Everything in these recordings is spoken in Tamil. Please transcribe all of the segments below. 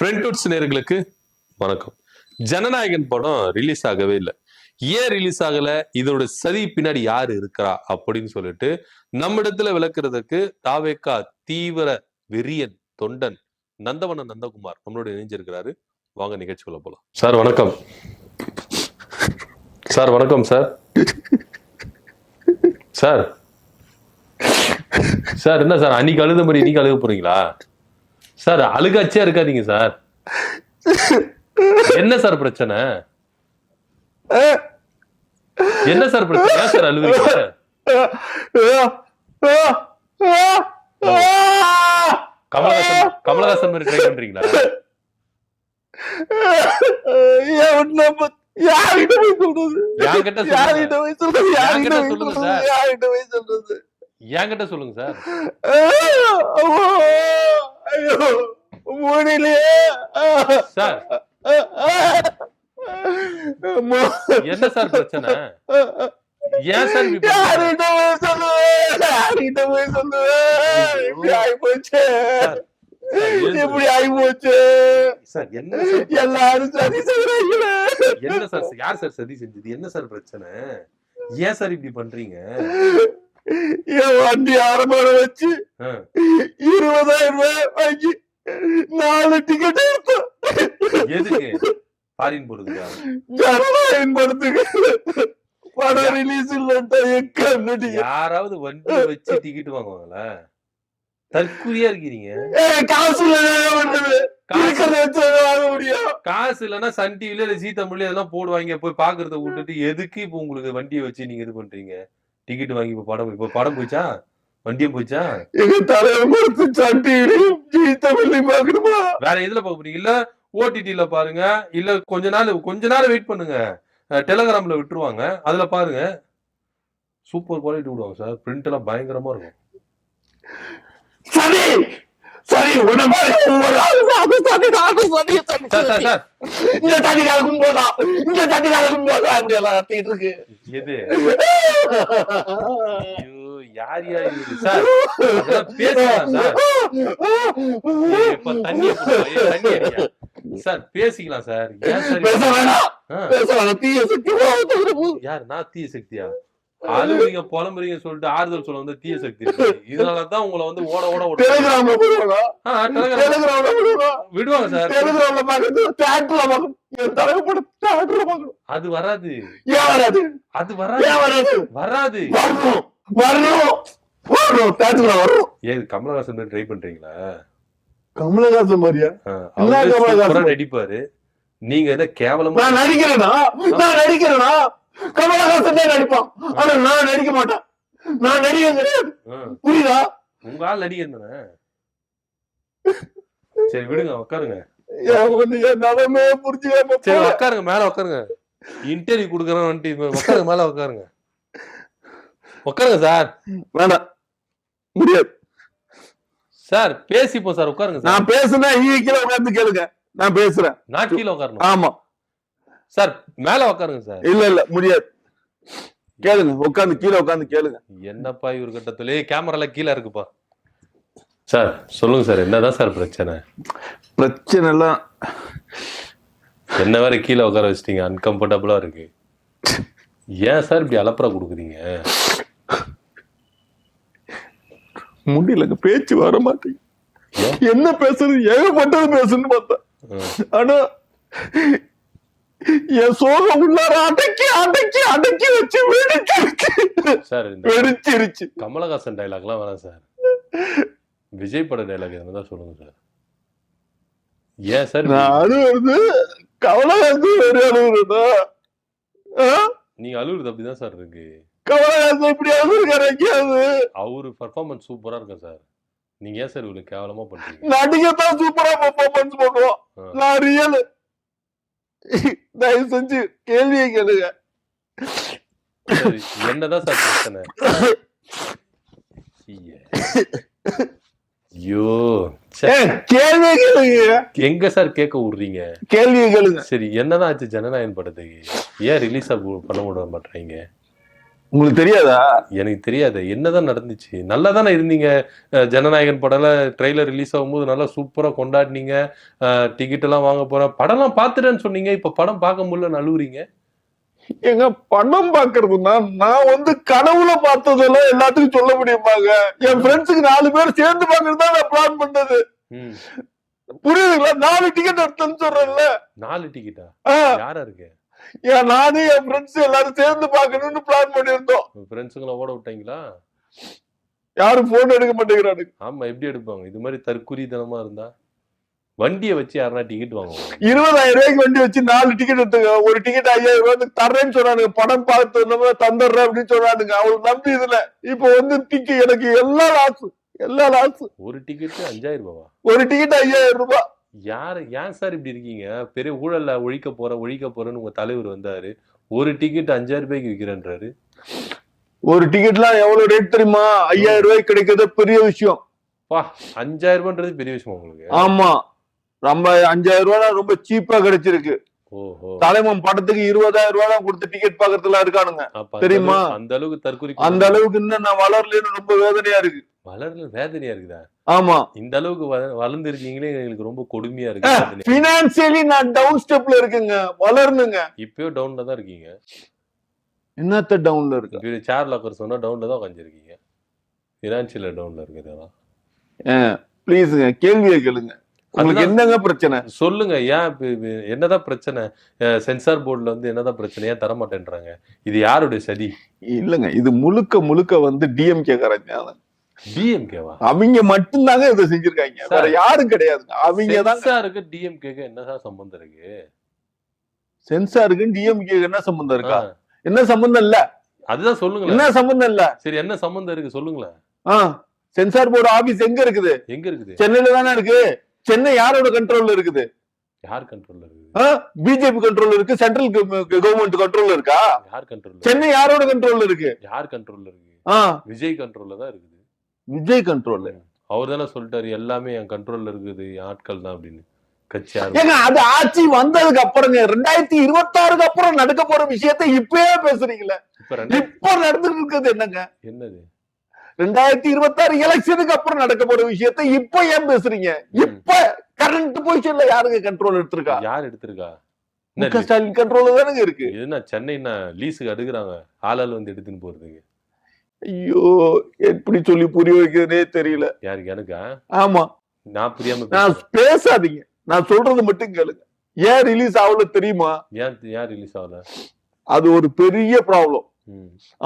ஃப்ரெண்ட்வுட்ஸ் நேயர்களுக்கு வணக்கம். ஜனநாயகன் படம் ரிலீஸ் ஆகவே இல்லை. ஏன் ரிலீஸ் ஆகல, இதோட சதி பின்னாடி யாரு இருக்கிறா அப்படின்னு சொல்லிட்டு நம்மிடத்துல விளக்குறதுக்கு தாவேகா தீவிர வெறியன் தொண்டன் நந்தவன நந்தகுமார் நம்மளோட இணைஞ்சிருக்கிறாரு. வாங்க நிகழ்ச்சிக்குள்ள போலாம். சார் வணக்கம். சார் வணக்கம். சார் சார் சார் என்ன சார் அன்னைக்கு அழுத மாதிரி இன்னைக்கு அழுக போறீங்களா? சார் அழுகாச்சியா இருக்காதீங்க சார். என்ன சார் பிரச்சனை? என்ன சார் பிரச்சனை? ஏன் சார் அழுவீங்க? கமலஹாசன் மாதிரி ட்ரை பண்றீங்களா? என்கிட்ட சொல்லுங்க சார். சார் என்ன சார் பிரச்சனை? ஏன் சார் எப்படி ஆகி போச்சு? எல்லாரும் சதி செய்யறாங்க. என்ன சார், யார் சார் சதி செஞ்சது? என்ன சார் பிரச்சனை? ஏன் சார் இப்படி பண்றீங்க? என் வண்டி ஆரம்பம் வச்சு 20,000 ரூபாய் வாங்கி 4 டிக்கெட் எடுத்தோம். எதுக்கு? ஃபாரின் போறதுக்கா? ஜனநாயகன் படத்துக்கு. படம் ரிலீஸ் இல்ல. யாராவது வண்டி வச்சு டிக்கெட் வாங்குவாங்களா? தற்கூரியா இருக்கிறீங்க. காசு வாங்க முடியும். காசு இல்லைன்னா சன் டிவில இல்ல ஜீ தமிழ்ல இதெல்லாம் போடுவாங்க. போய் பாக்குறத விட்டுட்டு எதுக்கு இப்ப உங்களுக்கு வண்டியை வச்சு நீங்க இது பண்றீங்க? டிக்கெட் வாங்கி இப்ப படம் போயிச்சா? வண்டியும் போயிச்சா? எங்க தலைவர் சன் டிவிலையும் ஜீ தமிழ்லையும் பாக்கணுமா? வேற எதுல பாக்க போறீங்க? இல்ல ஓடிடில பாருங்க, இல்ல கொஞ்ச நாள் வெயிட் பண்ணுங்க. டெலிகிராம்ல விட்டுருவாங்க, அதுல பாருங்க. சூப்பர் குவாலிட்டி விடுவாங்க சார். பிரிண்ட் எல்லாம் பயங்கரமா இருக்கும். சரி சரி இந்த தண்ணி கலக்கும் போதா அப்படி எல்லாம் இருக்கு. எது யார் யார் சார்? பேசலாம் சார். இப்ப தண்ணி சார் பேசிக்கலாம் சார். யார்? நான் தீய சக்தியா? அழுவீங்க புலம்புறீங்க சொல்லிட்டு ஆறுதல் சொல்ல வந்து தீய சக்தி. இதனாலதான் உங்களை வந்து ஓட விடுவாங்க சார். அது வராது. அது வராது. ஏது கமலஹாசன் ட்ரை பண்றீங்களா? கமலஹாசன் மாதிரியா? நடிப்பாரு. நீங்க என்ன கேவலமா? நான் நடிக்கிறேனா? கமலஹாசன் தான் நடிப்பான். ஆனா நான் நடிக்க மாட்டேன். நான் நடிகன் கிடையாது. புரியுதா? உங்க ஆள் நடிகன் தானே. சரி விடுங்க, உட்காருங்க. நலமே புரிஞ்சுக்காம. சரி உட்காருங்க, மேல உட்காருங்க. இன்டர்வியூ கொடுக்கறேன் உட்காருங்க, மேல உட்காருங்க. உட்காருங்க சார். வேணாம், முடியாது சார். பேசிப்போம் சார். உட்காருங்க. நான் பேசுனா கீழே உட்கார்ந்து கேளுங்க. நான் பேசுறேன். நான் கீழே உட்காரணும்? ஆமா சார். மேல உட்காருங்க சார். இல்ல முடியாது. கேளுங்க, உட்கார்ந்து கீழே உட்கார்ந்து கேளுங்க. என்னப்பா இவர் கட்டத்துல கேமரால கீழே இருக்குப்பா. சார் சொல்லுங்க சார், என்னதான் சார் பிரச்சனை? பிரச்சனை எல்லாம் என்ன வேற கீழே உட்கார வச்சிட்டீங்க, அன்கம்ஃபர்டபுளா இருக்கு. ஏன் சார் இப்படி அலப்பற கொடுக்குறீங்க? முடியலங்க, பேச்சு வர மாட்டேங்க. என்ன பேசுறது, ஏகப்பட்டது பேசணும்னு பார்த்தேன். ஆனா என் சோகம் உள்ளார அடக்கி வச்சு வெடிச்சிருச்சு. கமலஹாசன் டைலாக் எல்லாம் வேணாம் சார். விஜய் பட டைலாக் எதுனா சொல்லுங்க சார். ஏன் சார் அழுவுறது? கமலஹாசன் அழுவுறதா? நீங்க அழுவுறது அப்படிதான் சார் இருக்கு. கமலஹாசன் இப்படி அழுவுறாரு. அவரு பெர்ஃபார்மன்ஸ் சூப்பரா இருக்கும் சார். நீங்க ஏன் சார் இவ்வளவு கேவலமா பண்றீங்க? நடிகத்தான் சூப்பரா பெர்ஃபார்மன்ஸ் பண்ணுவோம். நான் ரியல். தயவு செஞ்சு கேள்வியை கேளுங்க. என்னதான் சார் பிரச்சனை? ஐயோ, கேள்வியை கேளுங்க. எங்க சார் கேட்க விடுறீங்க? கேள்வியை கேளுங்க. சரி, என்னதான் ஆச்சு ஜனநாயகன் படத்துக்கு? ஏன் ரிலீஸ் பண்ண விட மாட்டீங்க? உங்களுக்கு தெரியாதா? எனக்கு தெரியாது என்னதான் நடந்துச்சு. நல்லா தானே இருந்தீங்க. ஜனநாயகன் படம்ல ட்ரெய்லர் ரிலீஸ் ஆகும்போது நல்லா சூப்பரா கொண்டாடினீங்க. டிக்கெட் எல்லாம் வாங்க போறேன், படம்லாம் பார்த்துட்டேன்னு சொன்னீங்க. இப்ப படம் பார்க்க முடியல அழுவுறீங்க. எங்க படம் பாக்குறதுன்னா நான் வந்து கனவுல பார்த்ததெல்லாம் எல்லாத்துக்கும் சொல்ல முடியுமாங்க? என் ஃப்ரெண்ட்ஸுக்கு 4 பேர் சேர்ந்து பாக்குறது தான் நான் பிளான் பண்ணது. ம். புரியுதுங்களா? 4 டிக்கெட் எடுத்தேன்னு சொல்றேன்ல. 4 டிக்கெட்டா? ஆ, யாரா இருக்கு? ஏன் நானு என் ஃப்ரெண்ட்ஸ் எல்லாரும் சேர்ந்து பாக்கணும்னு பிளான் பண்ணியிருந்தோம். உங்க ஃப்ரெண்ட்ஸுங்கள ஓட விட்டீங்களா? யாரும் போன் எடுக்க மாட்டேங்கிறானுங்க. ஆமா, எப்படி எடுப்பாங்க? இது மாதிரி தற்குறித்தனமா இருந்தா வண்டியை வச்சு யாருன்னா டிக்கெட் வாங்குவாங்க. 20,000 ரூபாய்க்கு வண்டி வச்சு 4 டிக்கெட் எடுத்துங்க. ஒரு டிக்கெட் 5,000 ரூபாய்க்கு தர்றேன்னு சொன்னானுங்க. படம் பார்த்து தந்துடுறேன் அப்படின்னு சொன்னானுங்க. அவளுக்கு நம்பி இதுல இப்ப வந்து எனக்கு எல்லாம் லாஸ். ஒரு டிக்கெட் 5000 ரூபாவா? ஒரு டிக்கெட் 5,000 ரூபாய். ஏன் சார் இப்படி இருக்கீங்க? பெரிய ஊழல்ல ஒழிக்க போறேன்னு உங்க தலைவர் வந்தாரு. ஒரு டிக்கெட் 5000 ரூபாய்க்கு விக்கிறேன்றாரு. ஒரு டிக்கெட்லாம் எவ்வளவு ரேட் தெரியுமா? 5,000 ரூபாய்க்கு கிடைக்கிறது பெரிய விஷயம். 5000 ரூபான்றது பெரிய விஷயம் உங்களுக்கு? ஆமா, நம்ம 5,000 ரூபாய் ரொம்ப சீப்பா கிடைச்சிருக்கு. ஓஹோ. தலைமன் படத்துக்கு 20,000 ரூபாய் கொடுத்து டிக்கெட் பாக்குறதுல இருக்கானுங்க. தெரியுமா? அந்த அளவுக்கு தற்குறி. அந்த அளவுக்கு இன்னும் நான் வளரலன்னு ரொம்ப வேதனையா இருக்கு. வளரல வேதனையா இருக்குதா? ஆமா, இந்த அளவுக்கு வளர்ந்து இருக்கீங்களே, எங்களுக்கு ரொம்ப கொடுமையா இருக்கு. பினான்சியலி நான் டவுன் ஸ்டெப்ல இருக்குங்க. வளரணுங்க. இப்பயோ டவுன்ல தான் இருக்கீங்க. என்னத்த டவுன்ல இருக்கு? சேர் லாக்கர் சொன்னா டவுன்ல தான் உட்காந்துருக்கீங்க. பினான்சியல் டவுன்ல இருக்குதா? ப்ளீஸுங்க, கேள்வியை கேளுங்க. உங்களுக்கு என்னங்க பிரச்சனை சொல்லுங்க. என்னதான் பிரச்சனை? சென்சார் போர்டுல வந்து என்னதான் பிரச்சனை? ஏன் தர மாட்டேன்றாங்க? இது யாருடைய சதி? இல்லங்க, இது முழுக்க வந்து டிஎம்கே காரங்க. டிஎம்கேவா? அவங்க மட்டும்தாங்க இதை செஞ்சிருக்காங்க, வேற யாரும் கிடையாதுங்க. அவங்க தான். சென்சாருக்கு டிஎம்கேக்கு என்னதான் சம்பந்தம் இருக்கு? சென்சாருக்கு டிஎம்கே என்ன சம்பந்தம் இருக்கா? என்ன சம்பந்தம் இல்ல. அதுதான் சொல்லுங்க. என்ன சம்பந்தம் இல்ல? சரி, என்ன சம்பந்தம் இருக்கு சொல்லுங்களேன். சென்சார் போர்டு ஆபீஸ் எங்க இருக்குது? எங்க இருக்குது? சென்னையில தானே இருக்கு. சென்னை யாரோட கண்ட்ரோல்ல இருக்குது? யார் கண்ட்ரோல்ல இருக்கு? பிஜேபி கண்ட்ரோல்ல இருக்கு. சென்ட்ரல் கவர்மெண்ட் கண்ட்ரோல்ல இருக்கா? யார் கண்ட்ரோல்ல? சென்னை யாரோட கண்ட்ரோல்ல இருக்கு? யார் கண்ட்ரோல்ல இருக்கு? விஜய் கண்ட்ரோல்ல தான் இருக்குது. விஜய் கண்ட்ரோல்ல. அவர் தானே சொல்லிட்டாரு எல்லாமே என் கண்ட்ரோல்ல இருக்குது, என் ஆட்கள் தான் அப்படின்னு. கட்சி ஏங்க, அது ஆட்சி வந்ததுக்கு அப்புறங்க 2026க்கு அப்புறம் நடக்க போற விஷயத்தை இப்பயே பேசுறீங்களே. இப்ப நடந்துட்டு இருக்கிறது என்னங்க? என்னது? 2026 எலெக்ஷனுக்கு அப்புறம் நடக்க போற விஷயத்தை இப்ப ஏன் பேசுறீங்க? இப்ப கரண்ட் பொசிஷன்ல யாருங்க கண்ட்ரோல் எடுத்திருக்கா? யார் எடுத்திருக்கா? ஸ்டாலின் கண்ட்ரோல்ல தானங்க இருக்கு. என்ன சென்னை லீஸுக்கு எடுக்கிறாங்க, ஆளால் வந்து எடுத்துன்னு போறதுக்கு. ஐயோ, எப்படி சொல்லி புரிய வைக்கிறதே தெரியல. யாருக்கு? எனக்கா? ஆமா, நான் புரியாம பேசாதீங்க. நான் சொல்றது மட்டும் கேளுங்க. ஏன் ரிலீஸ் ஆகல தெரியுமா? ஏன் ரிலீஸ் ஆகல? அது ஒரு பெரிய ப்ராப்ளம்.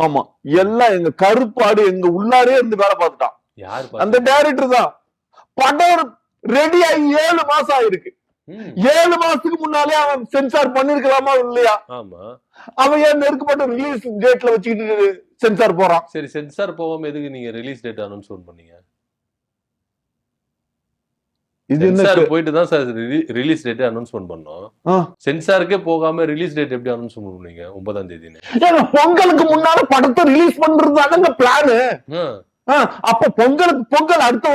ஆமா, எல்லாம் எங்க கருப்பாடு எங்க உள்ளாரே இருந்து வேலை பார்த்துட்டான். யாரு? அந்த டைரக்டர் தான். படம் ரெடி ஆகி 7 மாசம் ஆயிருக்கு. 7 மாசத்துக்கு முன்னாலே அவன் சென்சார் பண்ணிருக்கலாமா இல்லையா? ஆமா. அவன் ஏன் நெருக்கப்பட்ட ரிலீஸ் டேட்ல வச்சுக்கிட்டு சென்சார் போறான்? சரி, சென்சார் போகாம எதுக்கு நீங்க ரிலீஸ் டேட் அனௌன்ஸ் பண்ணீங்க? சென்சார் போயிட்டு தான் சார் ரிலீஸ் டேட் அனௌன்ஸ்மென்ட் பண்ணோம். சென்சாருக்கே போகாம ரிலீஸ் டேட் எப்படி அனௌன்ஸ்மென்ட் பண்ணுவீங்க 9ஆம் தேதின்னு? பொங்கலுக்கு முன்னால படத்தை ரிலீஸ் பண்றது தானங்க பிளான். அப்ப பொங்கல் அடுத்த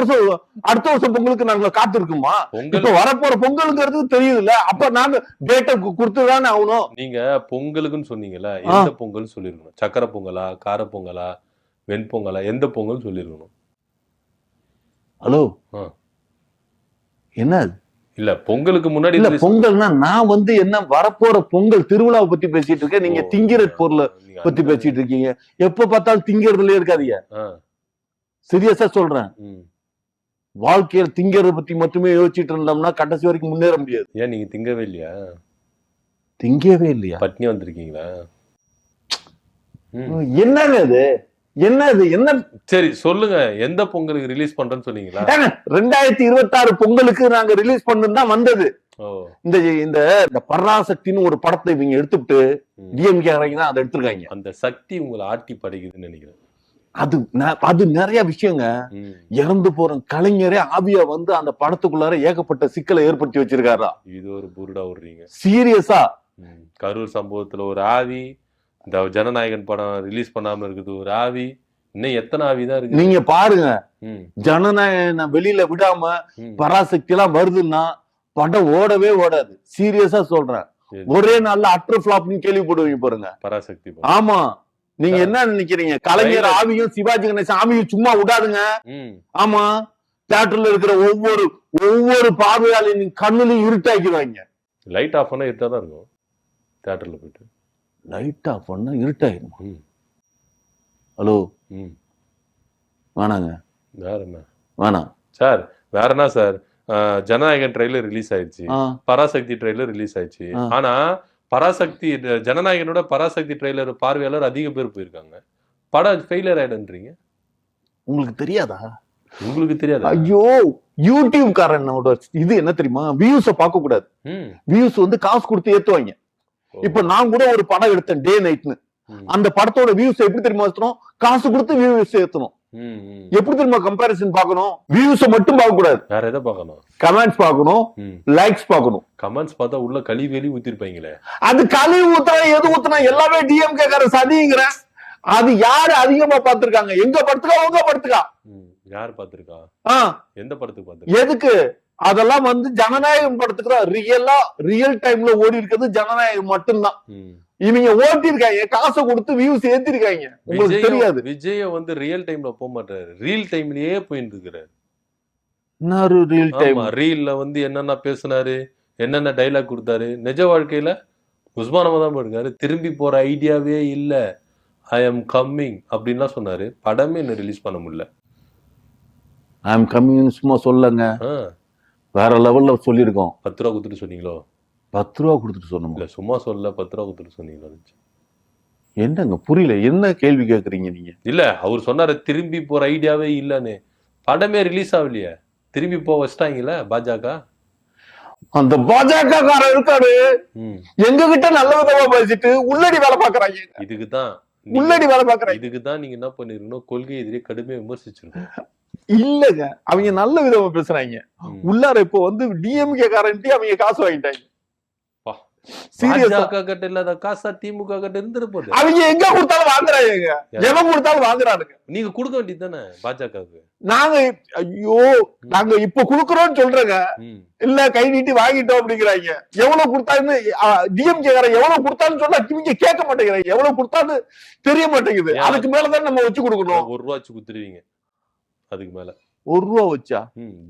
வருஷம் பொங்கலுக்கு நாங்க காத்திருக்குமா? இப்ப வரப்போற பொங்கலுங்கிறது தெரியுதுல்ல. அப்ப நாங்க டேட்டை கொடுத்துதானே ஆகணும். நீங்க பொங்கலுக்குன்னு சொன்னீங்கல்ல, எந்த பொங்கல் சொல்லிருக்கணும்? சக்கரை பொங்கலா, கார பொங்கலா, வெண்பொங்கலா, எந்த பொங்கல் சொல்லிருக்கணும்? ஹலோ, என்ன இல்ல பொங்கலுக்கு முன்னாடி இல்ல பொங்கல்னா நான் வந்து என்ன வரப்போற பொங்கல் திருவிழாவை பத்தி பேசிட்டு இருக்கேன். நீங்க திங்கிற பொருளை பத்தி பேசிட்டு இருக்கீங்க. எப்ப பார்த்தாலும் திங்கிறதுலயே இருக்காதீங்க. சீரியஸா சொல்றேன். வாழ்க்கையில திங்கிறத பத்தி மட்டுமே யோசிச்சுட்டு இருந்தோம்னா கடைசி வரைக்கும் முன்னேற முடியாது. ஏன் நீங்க திங்கவே இல்லையா? திங்கவே இல்லையா? பட்னி வந்திருக்கீங்களா? என்னங்க அது? என்ன? சரி சொல்லுங்க, எந்த பொங்கலுக்கு ரிலீஸ் பண்றேன்னு சொன்னீங்களா? 2026 பொங்கலுக்கு நாங்க ரிலீஸ் பண்ணா வந்தது. இந்த பராசக்தின்னு ஒரு படத்தை இவங்க எடுத்துட்டு டிஎம்கே தான் அதை எடுத்திருக்காங்க. அந்த சக்தி உங்களை ஆட்டி படைக்குதுன்னு நினைக்கிறேன். அது நிறைய விஷயங்க. இறந்து போற கலைஞரே ஆவியா வந்து அந்த படத்துக்குள்ளார ஏகப்பட்ட சிக்கலை ஏற்படுத்தி வச்சிருக்காரா. இது ஒரு புருடா விடுறீங்க சீரியஸா? கரூர் சம்பவத்துல ஒரு ஆவி, இந்த ஜனநாயகன் படம் ரிலீஸ் பண்ணாம இருக்குது ஒரு ஆவி, இன்னும் எத்தனை ஆவிதான் இருக்கு நீங்க பாருங்க. ஜனநாயகன் வெளியில விடாம பராசக்தி எல்லாம் வருதுன்னா படம் ஓடவே ஓடாது. சீரியஸா சொல்றேன். ஒரே நாள்ல அட்டர் ஃபிளாப்னு கேள்விப்படுவீங்க பாருங்க பராசக்தி. ஆமா, நீங்க என்ன நினைக்கிறீங்க? கலைஞர் ஆவியும் சிவாஜி கணேசன் ஆவியும் சும்மா விடாதுங்க. ஆமா, தியேட்டர்ல இருக்கிற ஒவ்வொரு பார்வையாளின் கண்ணுலையும் இருட்டாக்கிடுவாங்க. லைட் ஆஃப் பண்ணா இருட்டா தான் இருக்கும். தியேட்டர்ல போயிட்டு லைட் ஆஃப் பண்ணா இருட்டாயிரும். ஹலோ, வேணாங்க. வேற என்ன வேணாம் சார்? வேற என்ன சார்? ஜனநாயகன் ட்ரெய்லர் ரிலீஸ் ஆயிடுச்சு, பராசக்தி ட்ரெய்லர் ரிலீஸ் ஆயிடுச்சு. ஆனா பராசக்தி ஜனநாயகனோட பராசக்தி ட்ரெய்லர் பார்வையாளர் அதிக பேர் போயிருக்காங்க. படம் ஃபெயிலியர் ஆயிடுன்றீங்க. உங்களுக்கு தெரியாதா? உங்களுக்கு தெரியாது? ஐயோ, யூடியூப் காரனோட இது என்ன தெரியுமா? வியூஸ பார்க்க கூடாது. வியூஸ் வந்து காசு கொடுத்து ஏத்துவாங்க. இப்ப நான் கூட ஒரு படம் எடுத்தேன் டே நைட்னு. அந்த படத்தோட வியூஸ் எப்படி தெரியுமா ஏத்தணும்? காசு கொடுத்து வியூஸ் ஏத்தணும். எப்படி தெரியுமா கம்பேரிசன் பார்க்கணும்? வியூஸ மட்டும் பார்க்க கூடாது. வேற எதை பார்க்கணும்? கமெண்ட்ஸ் பார்க்கணும், லைக்ஸ் பார்க்கணும். கமெண்ட்ஸ் பார்த்தா உள்ள கழிவு ஊத்திருப்பாங்களே. அது கழிவு ஊத்துனா எது ஊத்துனா எல்லாமே டிஎம்கே கார சதிங்கிற. அது யாரு அதிகமா பாத்துருக்காங்க? எங்க படத்துக்கா உங்க படத்துக்கா? யாரு பாத்துருக்கா? எந்த படத்துக்கு பாத்து? எதுக்கு? அதெல்லாம் வந்து ஜனநாயகம் படத்துக்கு தான் ரியல் டைம்ல ஓடி இருக்கிறது ஜனநாயகம் மட்டும்தான். இவங்க ஓட்டிருக்காங்க, காசை கொடுத்து வியூஸ் ஏத்திருக்காங்க. உங்களுக்கு தெரியாது. விஜய வந்து ரியல் டைம்ல போக மாட்டாரு, ரியல் டைம்லயே போயிட்டு இருக்கிறாரு. ரியல் டைம் ரீல்ல வந்து என்னென்ன பேசினாரு, என்னென்ன டைலாக் கொடுத்தாரு. நிஜ வாழ்க்கையில உஸ்மானமா தான் இருக்காரு. திரும்பி போற ஐடியாவே இல்ல, ஐ எம் கம்மிங் அப்படின்லாம் சொன்னாரு. படமே என்ன ரிலீஸ் பண்ண முடியல. ஐ எம் கம்மிங் சும்மா சொல்லுங்க, வேற லெவல்ல சொல்லியிருக்கோம். 10 ரூபா கொடுத்துட்டு சொன்னீங்களோ? 10 ரூபா கொடுத்துட்டு சொன்னோம். இல்ல சும்மா சொல்ல 10 ரூபா கொடுத்துட்டு சொன்னீங்களோ? என்னங்க புரியல, என்ன கேள்வி கேக்குறீங்க நீங்க? இல்ல அவர் சொன்னாரு திரும்பி போற ஐடியாவே இல்லன்னு. படமே ரிலீஸ் ஆகலையே, திரும்பி போக வச்சிட்டாங்கல்ல பாஜக. அந்த பாஜக காரன் இருக்காரு, எங்க கிட்ட நல்ல விதமா பேசிட்டு உள்ளடி வேலை பாக்குறாங்க. இதுக்குதான் உள்ளடி வேலை பாக்குறாங்க. இதுக்குதான் நீங்க என்ன பண்ணிருக்கணும்? கொள்கை எதிரே கடுமையா விமர்சிச்சிருக்கணும். இல்லங்க, அவங்க நல்ல விதமா பேசுறாங்க. உள்ளார இப்போ வந்து டிஎம்கே காரன்ட்டி அவங்க காசு வாங்கிட்டாங்க. பாஜக கிட்ட இல்லாத காசா திமுக கிட்ட இருந்துட்டு போகுது. அவங்க எங்க கொடுத்தாலும் வாங்குறாங்க, எவன் கொடுத்தாலும் வாங்குறானுங்க. நீங்க கொடுக்க வேண்டியது தானே பாஜகவுக்கு. நாங்க ஐயோ நாங்க இப்ப குடுக்கறோம்னு சொல்றேங்க, இல்ல கை நீட்டி வாங்கிட்டோம் அப்படிங்கிறாங்க. எவ்வளவு கொடுத்தாலும் டிஎம்கே காரன் எவ்வளவு கொடுத்தாலும் சொன்னா இவங்க கேட்க மாட்டேங்கிறாங்க. எவ்வளவு கொடுத்தாலும் தெரிய மாட்டேங்குது. அதுக்கு மேலதான் நம்ம வச்சு கொடுக்கணும். 1 ரூபா வச்சு குத்துருவீங்க. அதுக்கு மேல 1 ரூபா வச்சா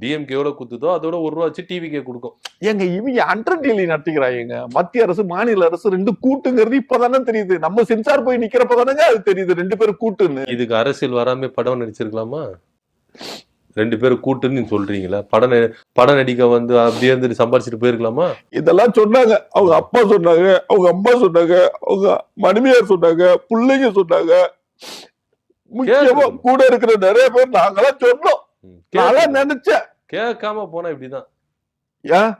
டிஎம்கே எவ்வளவு குத்துதோ அதோட 1 ரூபா வச்சு டிவிக்கே கொடுக்கும். எங்க இவங்க அண்டர் டீலி நடத்திக்கிறாங்க. மத்திய அரசு மாநில அரசு 2 கூட்டுங்கிறது இப்பதானே தெரியுது. நம்ம சென்சார் போய் நிக்கிறப்பதானங்க அது தெரியுது 2 பேரும் கூட்டுன்னு. இதுக்கு அரசியல் வராம படம் நடிச்சிருக்கலாமா? 2 பேரும் கூட்டுன்னு சொல்றீங்களா? படம் நடிக்க வந்து அப்படியே இருந்து சம்பாரிச்சுட்டு போயிருக்கலாமா? இதெல்லாம் சொன்னாங்க, அவங்க அப்பா சொன்னாங்க, அவங்க அம்மா சொன்னாங்க, அவங்க மனைவியார் சொன்னாங்க, பிள்ளைங்க சொன்னாங்க, முக்கியமா கூட இருக்கிற நிறைய பேர் நாங்கெல்லாம் சொன்னோம். நான் நினைச்சேன் கேட்காம போனா இப்படிதான். ஏன்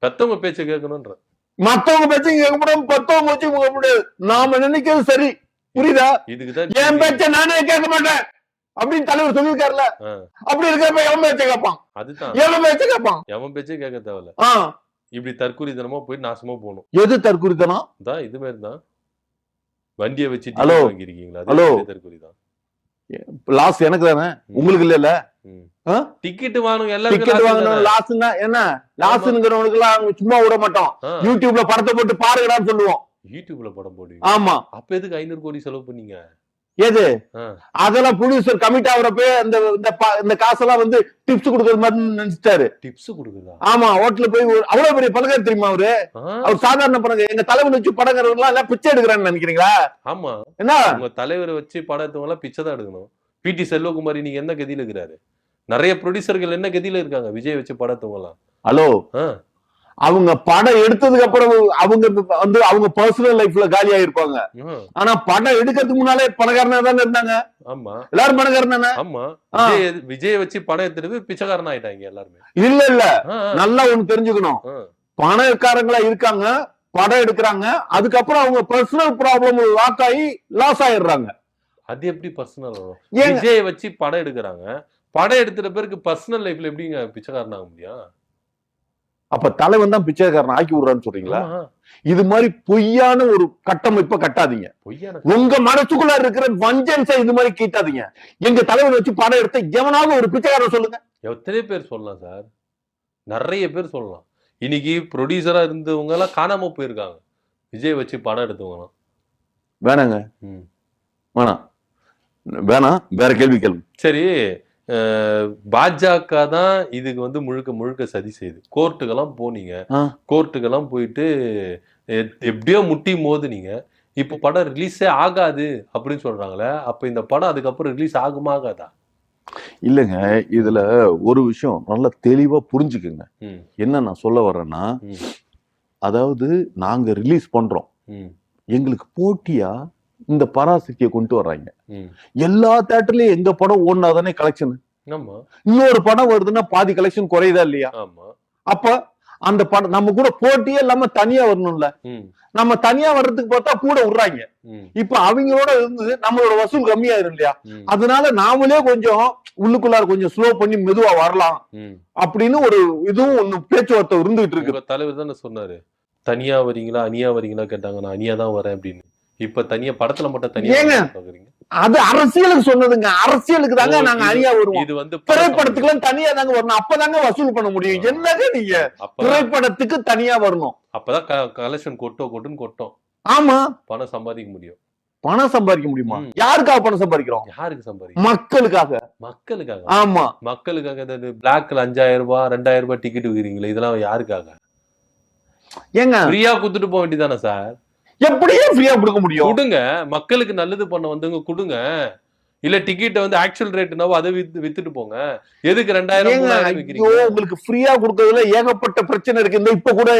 பெத்தவங்க பேச்ச கேட்கணும்ன்ற? மத்தவங்க பேச்சையும் கேட்க முடியாது, பெத்தவங்க பேச்சையும் கேட்க முடியாது. நாம நினைக்கிறது சரி, புரியுதா? இதுக்குதான் என் பேச்ச நானே கேட்க மாட்டேன் அப்படின்னு தலைவர் சொல்லிருக்காருல. அப்படி இருக்கிறப்ப எவன் பேச்ச கேட்பான்? அதுதான் எவன் பேச்ச கேட்பான்? எவன் பேச்சே கேட்க தேவையில்ல. இப்படி தற்குறித்தனமா போய் நாசமா போகணும். எது தற்குறித்தனம்? தான் இது மாதிரி தான் வண்டியை வச்சு வாங்கிருக்கீங்களா? தற்குறிதான். லாஸ் எனக்கு தானே, உங்களுக்கு இல்ல. டிக்கெட் வாங்கணும், டிக்கெட் வாங்கணும். லாஸ்னா என்ன? லாஸ்ங்கிறவனுக்கு எல்லாம் சும்மா விட மாட்டோம். யூடியூப்ல படத்தை போட்டு பாருங்கடான்னு சொல்லுவோம். யூடியூப்ல படம் போடுவீங்க? ஆமா. அப்ப எதுக்கு 500 கோடி செலவு பண்ணீங்க? எது அதெல்லாம் ப்ரொடியூசர் கமிட் ஆகுறப்ப இந்த காசெல்லாம் வந்து டிப்ஸ் கொடுக்கறது மாதிரி நினைச்சிட்டாரு. டிப்ஸ் கொடுக்குறதா? ஆமா, ஹோட்டல்ல போய் அவ்வளவு பெரிய பணக்காரர் தெரியுமா அவரு? அவர் சாதாரண பணக்காரர். எங்க தலைவர் வச்சு படங்கிறவங்க எல்லாம் பிச்சை எடுக்கிறான்னு நினைக்கிறீங்களா? ஆமா, என்ன உங்க தலைவரை வச்சு படம் எடுத்தவங்க எல்லாம் பிச்சை தான் எடுக்கணும். பிடி செல்வகுமாரி நீங்க என்ன கதியில இருக்கிறாரு? நிறைய ப்ரொடியூசர்கள் என்ன கதியில இருக்காங்க விஜய் வச்சு படம் எடுத்தவங்க எல்லாம். ஹலோ, அவங்க படம் எடுத்ததுக்கு அப்புறம் அவங்க வந்து அவங்க பர்சனல் லைஃப்ல காலியா இருப்பாங்க. ஆனா படம் எடுக்கிறதுக்கு முன்னாலே பணக்காரனா தானே இருந்தாங்க. ஆமா, எல்லாரும் பணக்காரன் தானே. ஆமா, விஜய் வச்சு படம் எடுத்துட்டு பிச்சைக்காரன் ஆயிட்டாங்க எல்லாருமே. இல்ல நல்லா ஒண்ணு தெரிஞ்சுக்கணும். பணக்காரங்களா இருக்காங்க, படம் எடுக்கிறாங்க, அதுக்கப்புறம் அவங்க பர்சனல் ப்ராப்ளம் லாக் ஆகி லாஸ் ஆயிடுறாங்க. அது எப்படி பர்சனல்? விஜய் வச்சு படம் எடுக்கிறாங்க, படம் எடுத்துட்ட பிறகு பர்சனல் லைஃப்ல எப்படிங்க பிச்சைக்காரன் ஆக முடியும்? அப்ப தலைவன் தான் பிச்சைக்காரன் ஆக்கி விடுறான்னு சொல்றீங்களா? இது மாதிரி பொய்யான ஒரு கட்டமைப்பை கட்டாதீங்க. உங்க மனசுக்குள்ள இருக்கிற வஞ்சன்ஸை இது மாதிரி கீட்டாதீங்க. எங்க தலைவன் வச்சு படம் எடுத்த எவனாவது ஒரு பிச்சைக்காரன் சொல்லுங்க. எத்தனை பேர் சொல்லலாம் சார்? நிறைய பேர் சொல்லலாம். இன்னைக்கு ப்ரொடியூசரா இருந்தவங்க எல்லாம் காணாம போயிருக்காங்க விஜய் வச்சு படம் எடுத்தவங்க. வேணாங்க, வேணாம் வேணாம், வேற கேள்வி கேள்வி. சரி, பாஜக தான் இதுக்கு வந்து முழுக்க முழுக்க சதி செய்யுது. கோர்ட்டுக்கெல்லாம் போனீங்க, கோர்ட்டுக்கெல்லாம் போயிட்டு எப்படியோ முட்டி மோதுனீங்க. இப்ப படம் ரிலீஸே ஆகாது அப்படின்னு சொல்றாங்களே, அப்ப இந்த படம் அதுக்கப்புறம் ரிலீஸ் ஆகுமா ஆகாதா? இல்லங்க, இதுல ஒரு விஷயம் நல்லா தெளிவா புரிஞ்சுக்குங்க. என்ன நான் சொல்ல வர்றேன்னா, அதாவது நாங்க ரிலீஸ் பண்றோம், எங்களுக்கு போட்டியா இந்த பராசக்தியை கொண்டு வர்றாங்க. எல்லா தியேட்டர்லயும் எங்க படம் ஓடுனாதானே கலெக்ஷன். இன்னொரு படம் வருதுன்னா பாதி கலெக்ஷன் குறையுதா இல்லையா? அப்ப அந்த படம் நம்ம கூட போட்டியே இல்லாம தனியா வரணும்ல. நம்ம தனியா வர்றதுக்கு பார்த்தா கூட விடுறாங்க. இப்ப அவங்களோட இருந்து நம்மளோட வசூல் கம்மியாயிரும் இல்லையா? அதனால நாமளே கொஞ்சம் உள்ளுக்குள்ளார கொஞ்சம் ஸ்லோ பண்ணி மெதுவா வரலாம் அப்படின்னு ஒரு இதுவும் ஒண்ணு பேச்சுவார்த்தை இருந்துகிட்டு இருக்கு. தலைவர் தானே சொன்னாரு, தனியா வரீங்களா அனியா வரீங்களா கேட்டாங்க, நான் அனியா தான் வரேன் அப்படின்னு. இப்ப தனியா படத்துல மட்டும் தனியா பாக்குறீங்க? அது அரசியலுக்கு சொன்னதுங்க. அரசியலுக்கு தாங்க நாங்க அனியா வருவோம். இது வந்து திரைப்படத்துக்கு எல்லாம் தனியா தாங்க வரணும். அப்பதாங்க வசூல் பண்ண முடியும். என்னங்க நீங்க திரைப்படத்துக்கு தனியா வரணும், அப்பதான் கலெக்ஷன் கொட்டுன்னு கொட்டும். ஆமா, பணம் சம்பாதிக்க முடியும். பணம் சம்பாதிக்க முடியுமா? யாருக்காக பணம் சம்பாதிக்கிறோம்? யாருக்கு சம்பாதிக்கிறோம்? மக்களுக்காக. மக்களுக்காக? ஆமா, மக்களுக்காக. பிளாக்ல 5000 ரூபாய் 2000 ரூபாய் டிக்கெட் விக்கிறீங்களே, இதெல்லாம் யாருக்காக? ஏங்க ஃப்ரீயா குடுத்துட்டு போக வேண்டியதானே சார்? எப்படியே ஃப்ரீயா கொடுக்க முடியும்? கொடுங்க, மக்களுக்கு நல்லது பண்ண வந்தவங்க கொடுங்க. இல்ல டிக்கெட் வந்து ஆக்சுவல் ரேட்னாவோ அதை வித்துட்டு போங்க. எதுக்கு 2000 விக்கிறீங்க? உங்களுக்கு ஃப்ரீயா கொடுக்கறதுல ஏகப்பட்ட பிரச்சனை இருக்கு. இந்த இப்ப கூட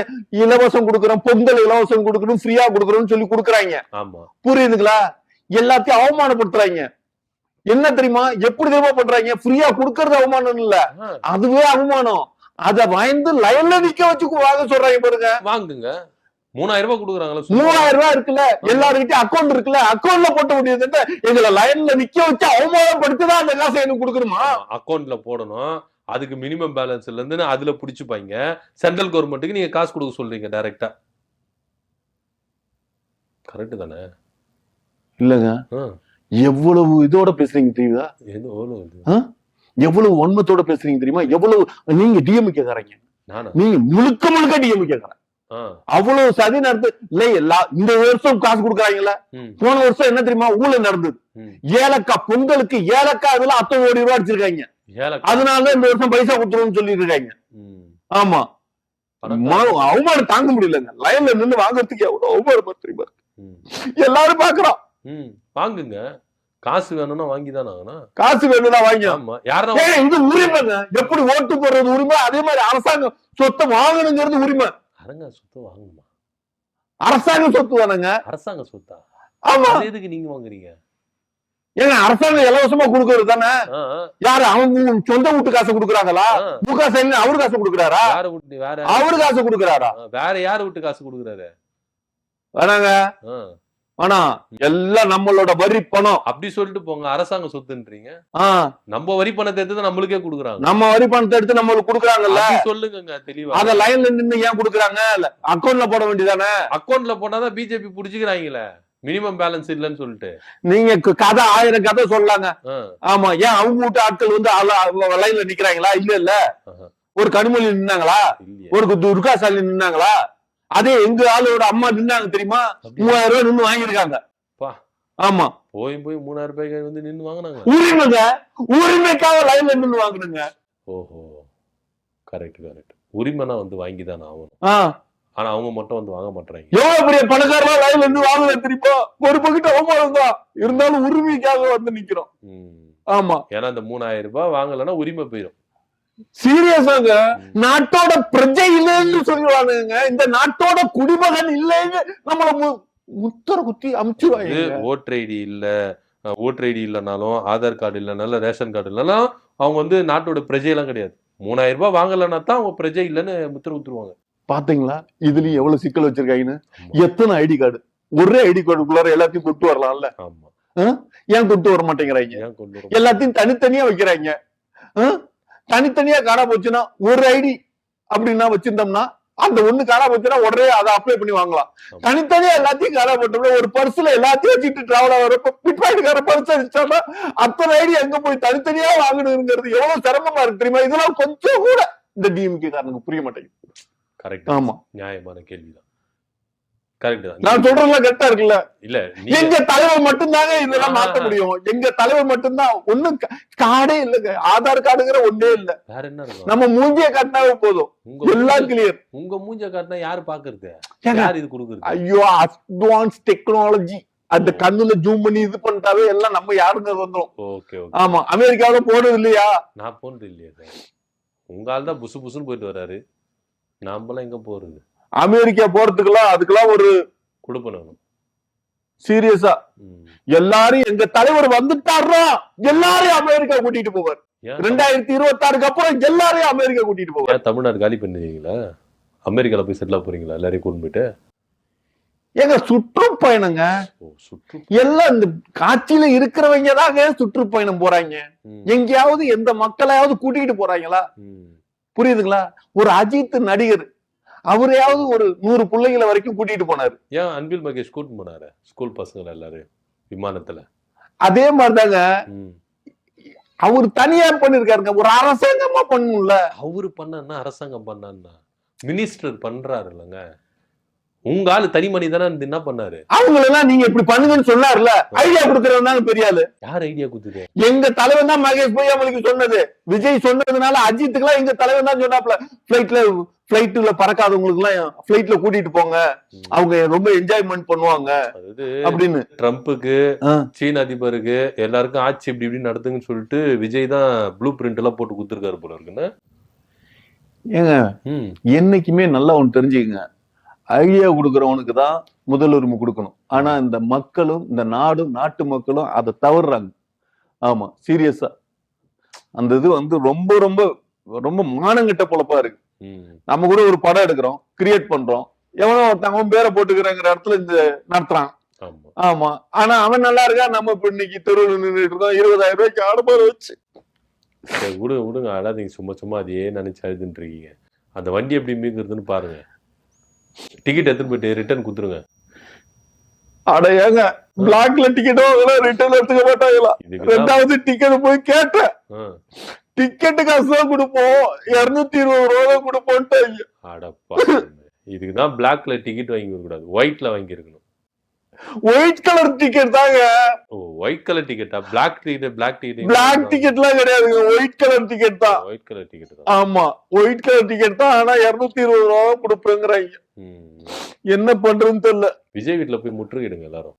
இலவசம் கொடுக்கறோம், பொங்கல் இலவசம் கொடுக்கணும், ஃப்ரீயா கொடுக்கறோம்னு சொல்லி கொடுக்குறாங்க. ஆமா, புரியுதுங்களா? எல்லாத்தையும் அவமானப்படுத்துறாங்க. என்ன தெரியுமா, எப்படி தெரியுமா பண்றாங்க? ஃப்ரீயா கொடுக்கறது அவமானம் இல்ல, அதுவே அவமானம். அத வாய்ந்து லைன்ல நிக்க வச்சு வாங்க சொல்றாங்க பாருங்க. வாங்குங்க. 3000 ரூபாய் கொடுக்குறாங்களா? 3000 ரூபாய் இருக்குல்ல, எல்லாருக்கிட்டையும் அக்கௌண்ட் இருக்குல்ல, அக்கௌண்ட்ல போட்டு முடியாது. எங்களை லைன்ல நிக்க வச்சு அவமானப்படுத்திதான் அந்த காசை எனக்கு கொடுக்கணுமா? அக்கௌண்ட்ல போடணும். அதுக்கு மினிமம் பேலன்ஸ்ல இருந்து அதுல புடிச்சுப்பாங்க. சென்ட்ரல் கவர்மெண்ட்டுக்கு நீங்க காசு கொடுக்க சொல்றீங்க டைரக்டா. கரெக்ட் தானே? இல்லங்க, எவ்வளவு இதோட பேசுறீங்க தெரியுதா? எவ்வளவு வன்மத்தோட பேசுறீங்க தெரியுமா? எவ்வளவு நீங்க டிஎம்கே காரங்க, நீங்க முழுக்க முழுக்க டிஎம்கே காரங்க. அவ்வளவு சதி நடந்து இந்த வருஷம் காசு கொடுக்குறாங்கல்ல. போன வருஷம் என்ன தெரியுமா ஊழல் நடந்தது? ஏலக்காய் பொங்கலுக்கு ஏலக்காய் அதுல 10 கோடி ரூபாய் அடிச்சிருக்காங்க. அதனால இந்த வருஷம் பைசா கொடுத்துருவோம்னு சொல்லி இருக்காங்க. ஆமா, அவமானம் தாங்க முடியலங்க. லைன்ல நின்று வாங்குறதுக்கு எவ்வளவு அவமானம் தெரியுமா? எல்லாரும் பாக்குறோம். வாங்குங்க, காசு வேணும்னா வாங்கிதான் ஆகணும். காசு வேணும்னா வாங்கி. இது உரிமைங்க. எப்படி ஓட்டு போடுறது உரிமை, அதே மாதிரி அரசாங்கம் சொத்தை வாங்கணுங்கிறது உரிமை. சொத்து வாங்குமா? அரசாங்க சொத்து தானங்க. அரசாங்க சொத்தா? ஆமா. எதுக்கு நீங்க வாங்குறீங்க? ஏங்க அரசாங்கம் இலவசமா கொடுக்கறது தானே. யாரு அவங்க சொந்த வீட்டு காசு கொடுக்குறாங்களா? முக ஸ்டாலின் அவரு காசு கொடுக்குறாரா? அவரு காசு கொடுக்குறாரா? வேற யாரு வீட்டு காசு கொடுக்குறாரு? வேணாங்க, ஆனா எல்லாம் நம்மளோட வரி பணம். அப்படி சொல்லிட்டு போங்க. அரசாங்க சொத்துன்றீங்க. நம்ம வரி பணத்தை எடுத்து நம்மளுக்கே குடுக்குறாங்க. நம்ம வரி பணத்தை எடுத்து நம்மளுக்கு குடுக்குறாங்கல்ல, சொல்லுங்க தெளிவா. அத லைன்ல நின்னு ஏன் குடுக்குறாங்க? அக்கௌண்ட்ல போட வேண்டியதானே? அக்கௌண்ட்ல போட்டாதான் பிஜேபி புடிச்சுக்கிறாங்களே, மினிமம் பேலன்ஸ் இல்லன்னு சொல்லிட்டு. நீங்க கதை 1000 கதை சொல்லலாங்க. ஆமா, ஏன் அவங்க வீட்டு ஆட்கள் வந்து லைன்ல நிக்கிறாங்களா? இல்ல. ஒரு கனிமொழி நின்னாங்களா? ஒரு துர்கா ஸ்டாலின் நின்னாங்களா? அதே எங்க ஆளோட அம்மா நின்னாங்க தெரியுமா? 3000 ரூபாய் நின்னு வாங்கிருக்காங்க. ஆமா, போய் 3000 ரூபாய்க்கு வந்து நின்னு வாங்கினாங்க. உரிமைங்க, உரிமைக்காக லைன்ல நின்னு வாங்குனுங்க. ஓஹோ, கரெக்ட். உரிமைனா வந்து வாங்கிதான் ஆகணும். ஆனா அவங்க மட்டும் வந்து வாங்க மாட்டாங்க. எவ்வளவு பெரிய பணக்காரமா லைன்ல இருந்து வாங்கல தெரியுமா? ஒரு பக்கத்து அவமானம் தான், இருந்தாலும் உரிமைக்காக வந்து நிக்கிறோம். ஆமா, ஏன்னா இந்த 3000 ரூபாய் வாங்கலன்னா உரிமை போயிடும். சீரியஸாங்க, நாட்டோட பிரஜை இல்லைன்னு சொல்லுவானுங்க. இந்த நாட்டோட குடிமகன் இல்லைன்னு நம்மள முத்தர குத்தி அமுச்சுவாங்க. ஓட்டர் ஐடி இல்ல, ஓட்டர் ஐடி இல்லனாலும், ஆதார் கார்டு இல்லனாலும், ரேஷன் கார்டு இல்லனாலும் அவங்க வந்து நாட்டோட பிரஜை எல்லாம் கிடையாது. 3000 ரூபாய் வாங்கலன்னா தான் அவங்க பிரஜை இல்லன்னு முத்திர குத்துருவாங்க. பாத்தீங்களா இதுலயும் எவ்வளவு சிக்கல் வச்சிருக்காங்கன்னு? எத்தனை ஐடி கார்டு, ஒரே ஐடி கார்டுக்குள்ளார எல்லாத்தையும் கொண்டு வரலாம்ல. ஏன் கொண்டு வர மாட்டேங்கிறாங்க? எல்லாத்தையும் தனித்தனியா வைக்கிறாங்க. தனித்தனியா காணா போச்சுன்னா ஒரு ஐடி அப்படின்னா வச்சிருந்தோம்னா அந்த ஒண்ணு காணா போச்சுன்னா உடனே அதை அப்ளை பண்ணி வாங்கலாம். தனித்தனியா எல்லாத்தையும் காணா போட்டோம்னா ஒரு பர்ஸ்ல எல்லாத்தையும் வச்சுட்டு டிராவல் ஆகிறப்ப பிட்பாக்கெட்கார பர்ஸ் அடிச்சானா அத்தனை ஐடி எங்க போய் தனித்தனியா வாங்கணுங்கிறது எவ்வளவு சிரமமா இருக்கு தெரியுமா? இதெல்லாம் கொஞ்சம் கூட இந்த டிஎம்கே காரனுக்கு புரிய மாட்டேங்குது. கரெக்ட். ஆமா, நியாயமான கேள்விதான். கரெக்ட் தான். நான் சொல்றதுல கரெக்டா இருக்குல்ல? இல்ல எங்க தலைவர் மட்டும்தாங்க இதெல்லாம் மாத்த முடியும். எங்க தலைவர் மட்டும்தான். ஒண்ணும் கார்டே இல்லங்க, ஆதார் கார்டுங்கிற ஒண்ணே இல்ல. வேற என்ன இருக்கும்? நம்ம மூஞ்சிய காட்டினாவே போதும், எல்லாம் கிளியர். உங்க மூஞ்ச காட்டினா யாரு பாக்குறது? யார் இது கொடுக்குறது? ஐயோ, அட்வான்ஸ் டெக்னாலஜி. அந்த கண்ணுல ஜூம் பண்ணி இது பண்ணிட்டாவே எல்லாம் நம்ம யாருங்க வந்துரும். Okay okay. ஆமா, அமெரிக்காவில போனது இல்லையா? நான் போனது இல்லையா சார். உங்க ஆள் தான் புசு புசுன்னு போயிட்டு வர்றாரு, நாமெல்லாம் எங்க போறது? அமெரிக்கா போறதுக்கெல்லாம் அதுக்கெல்லாம் ஒரு கொடுப்பணும் சீரியஸா. எல்லாரும் எங்க தலைவர் வந்துட்டாரா, எல்லாரையும் அமெரிக்கா கூட்டிட்டு போவார். 2026 அப்புறம் எல்லாரையும் அமெரிக்கா கூட்டிட்டு போவார். தமிழ்நாடு காலி பண்ணுவீங்களா? அமெரிக்கால போய் செட்டில் போறீங்களா எல்லாரையும் கூட்டு போயிட்டு? எங்க சுற்றுப்பயணங்க எல்லாம் இந்த காட்சியில இருக்கிறவங்க தாங்க சுற்றுப்பயணம் போறாங்க. எங்கேயாவது எந்த மக்களையாவது கூட்டிட்டு போறாங்களா? புரியுதுங்களா? ஒரு அஜித் நடிகர் அவரையாவது ஒரு 100 பிள்ளைகளை வரைக்கும் கூட்டிட்டு போனாரு. ஏன் அன்பில் மகேஷ் கூட்டு போனாரு ஸ்கூல் பசங்களை எல்லாரும் விமானத்துல? அதே மாதிரிதாங்க அவரு தனியா பண்ணிருக்காருங்க, ஒரு அரசாங்கமா பண்ணணும்ல. அவரு பண்ணா அரசாங்கம் பண்ணா மினிஸ்டர் பண்றாரு இல்லங்க. உங்க ஆளு தனி மனிதனா என்ன பண்ணாரு? அவங்களெல்லாம் நீங்க இப்படி பண்ணுங்கன்னு சொன்னார்ல, ஐடியா கொடுக்கறவன் தாங்க பெரிய ஆளு. யார் ஐடியா கொடுத்தது? எங்க தலைவன் தான் மகேஷ் பொய்யாமொழிக்கு சொன்னது. விஜய் சொன்னதுனால அஜித்துக்குலாம் எங்க தலைவன் தான் சொன்னாப்ல, பிளைட்ல பறக்காதவங்களுக்கு எல்லாம் பிளைட்ல கூட்டிட்டு போங்க, அவங்க ரொம்ப என்ஜாய்மெண்ட் பண்ணுவாங்க அப்படின்னு. ட்ரம்ப்புக்கு, சீன அதிபருக்கு எல்லாருக்கும் ஆட்சி இப்படி இப்படி நடத்துங்கன்னு சொல்லிட்டு விஜய் தான் ப்ளூ பிரிண்ட் எல்லாம் போட்டு குடுத்துருக்காரு போல இருக்குன்னு. ஏங்க என்னைக்குமே நல்லா ஒண்ணு தெரிஞ்சுக்கங்க, ஐடியா கொடுக்கறவனுக்கு தான் முதல் உரிமை கொடுக்கணும். ஆனா இந்த மக்களும் இந்த நாடும் நாட்டு மக்களும் அதை தவறுறாங்க. ஆமா, சீரியஸா அந்த இது வந்து ரொம்ப ரொம்ப ரொம்ப மானங்கிட்ட பொழப்பா இருக்கு. நம்ம கூட ஒரு படம் எடுக்கிறோம், கிரியேட் பண்றோம், எவனோ ஒருத்தவங்க பேரை போட்டுக்கிறங்கிற இடத்துல இந்த நடத்துறான். ஆமா, ஆனா அவன் நல்லா இருக்கா, நம்ம இப்ப இன்னைக்கு தெருவில் நின்றுட்டு இருக்கோம் 20,000 ரூபாய்க்கு ஆடம்பர வச்சு. விடுங்க அழாதீங்க, சும்மா சும்மா அதையே நினைச்சு அழுதுன்னு இருக்கீங்க. அந்த வண்டி எப்படி மீக்குறதுன்னு பாருங்க. டிக்கெட் எடுத்துட்டு போயிட்டு ரிட்டர்ன் குடுத்துருங்க. அட ஏங்க, பிளாக்ல டிக்கெட்டோ ரிட்டர்ன் எடுத்துக்க மாட்டாங்களா? ரெண்டாவது டிக்கெட் போய் கேட்டேன், டிக்கெட்டு காசு தான் கொடுப்போம், 220 ரூபா கொடுப்போம்ட்டாங்க. அடப்பா, இதுக்குதான் பிளாக்ல டிக்கெட் வாங்கி கூடாது, ஒயிட்ல வாங்கி இருக்கணும். ஒயிட் கலர் டிக்கெட் தாங்க. ஓ, ஒயிட் கலர் டிக்கெட்டா? பிளாக் டிக்கெட் பிளாக் டிக்கெட்லாம் கிடையாதுங்க, ஒயிட் கலர் டிக்கெட் தான். ஒயிட் கலர் டிக்கெட் தான். ஆமா, ஒயிட் கலர் டிக்கெட் தான். ஆனா 220 ரூபா கொடுப்பேங்கிறாங்க. என்ன பண்றதுன்னு தெரியல. விஜய் வீட்டுல போய் முற்றுகிடுங்க எல்லாரும்.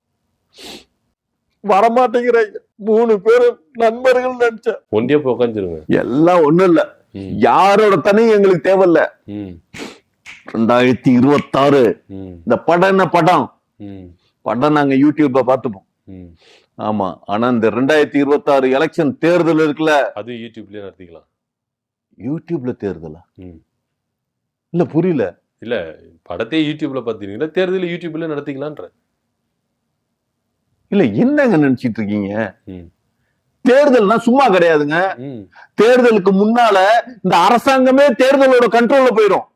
வரமாட்டேங்கிறாங்க. 3 பேரு நண்பர்கள் நினைச்சேன். ஒண்டியா போய் உட்காந்துருங்க. எல்லாம் ஒண்ணும் இல்ல, யாரோட தனியும் எங்களுக்கு தேவையில்ல. 2026 இந்த படம் என்ன படம்? படம் நாங்க யூடியூப்ல பாத்துப்போம். ஆமா, ஆனா இந்த 2026 எலெக்ஷன் தேர்தல் இருக்குல்ல, அது யூடியூப்லயே நடத்திக்கலாம். யூடியூப்ல தேர்தலா? இல்ல புரியல. இல்ல, படத்தையே யூடியூப்ல பாத்தீங்களா, தேர்தல் யூடியூப்ல நடத்திக்கலான்ற. இல்ல, என்னங்க நினைச்சிட்டு இருக்கீங்க? தேர்தல்னா சும்மா கிடையாதுங்க. தேர்தலுக்கு முன்னால இந்த அரசாங்கமே தேர்தலோட கண்ட்ரோல்ல போயிடும்,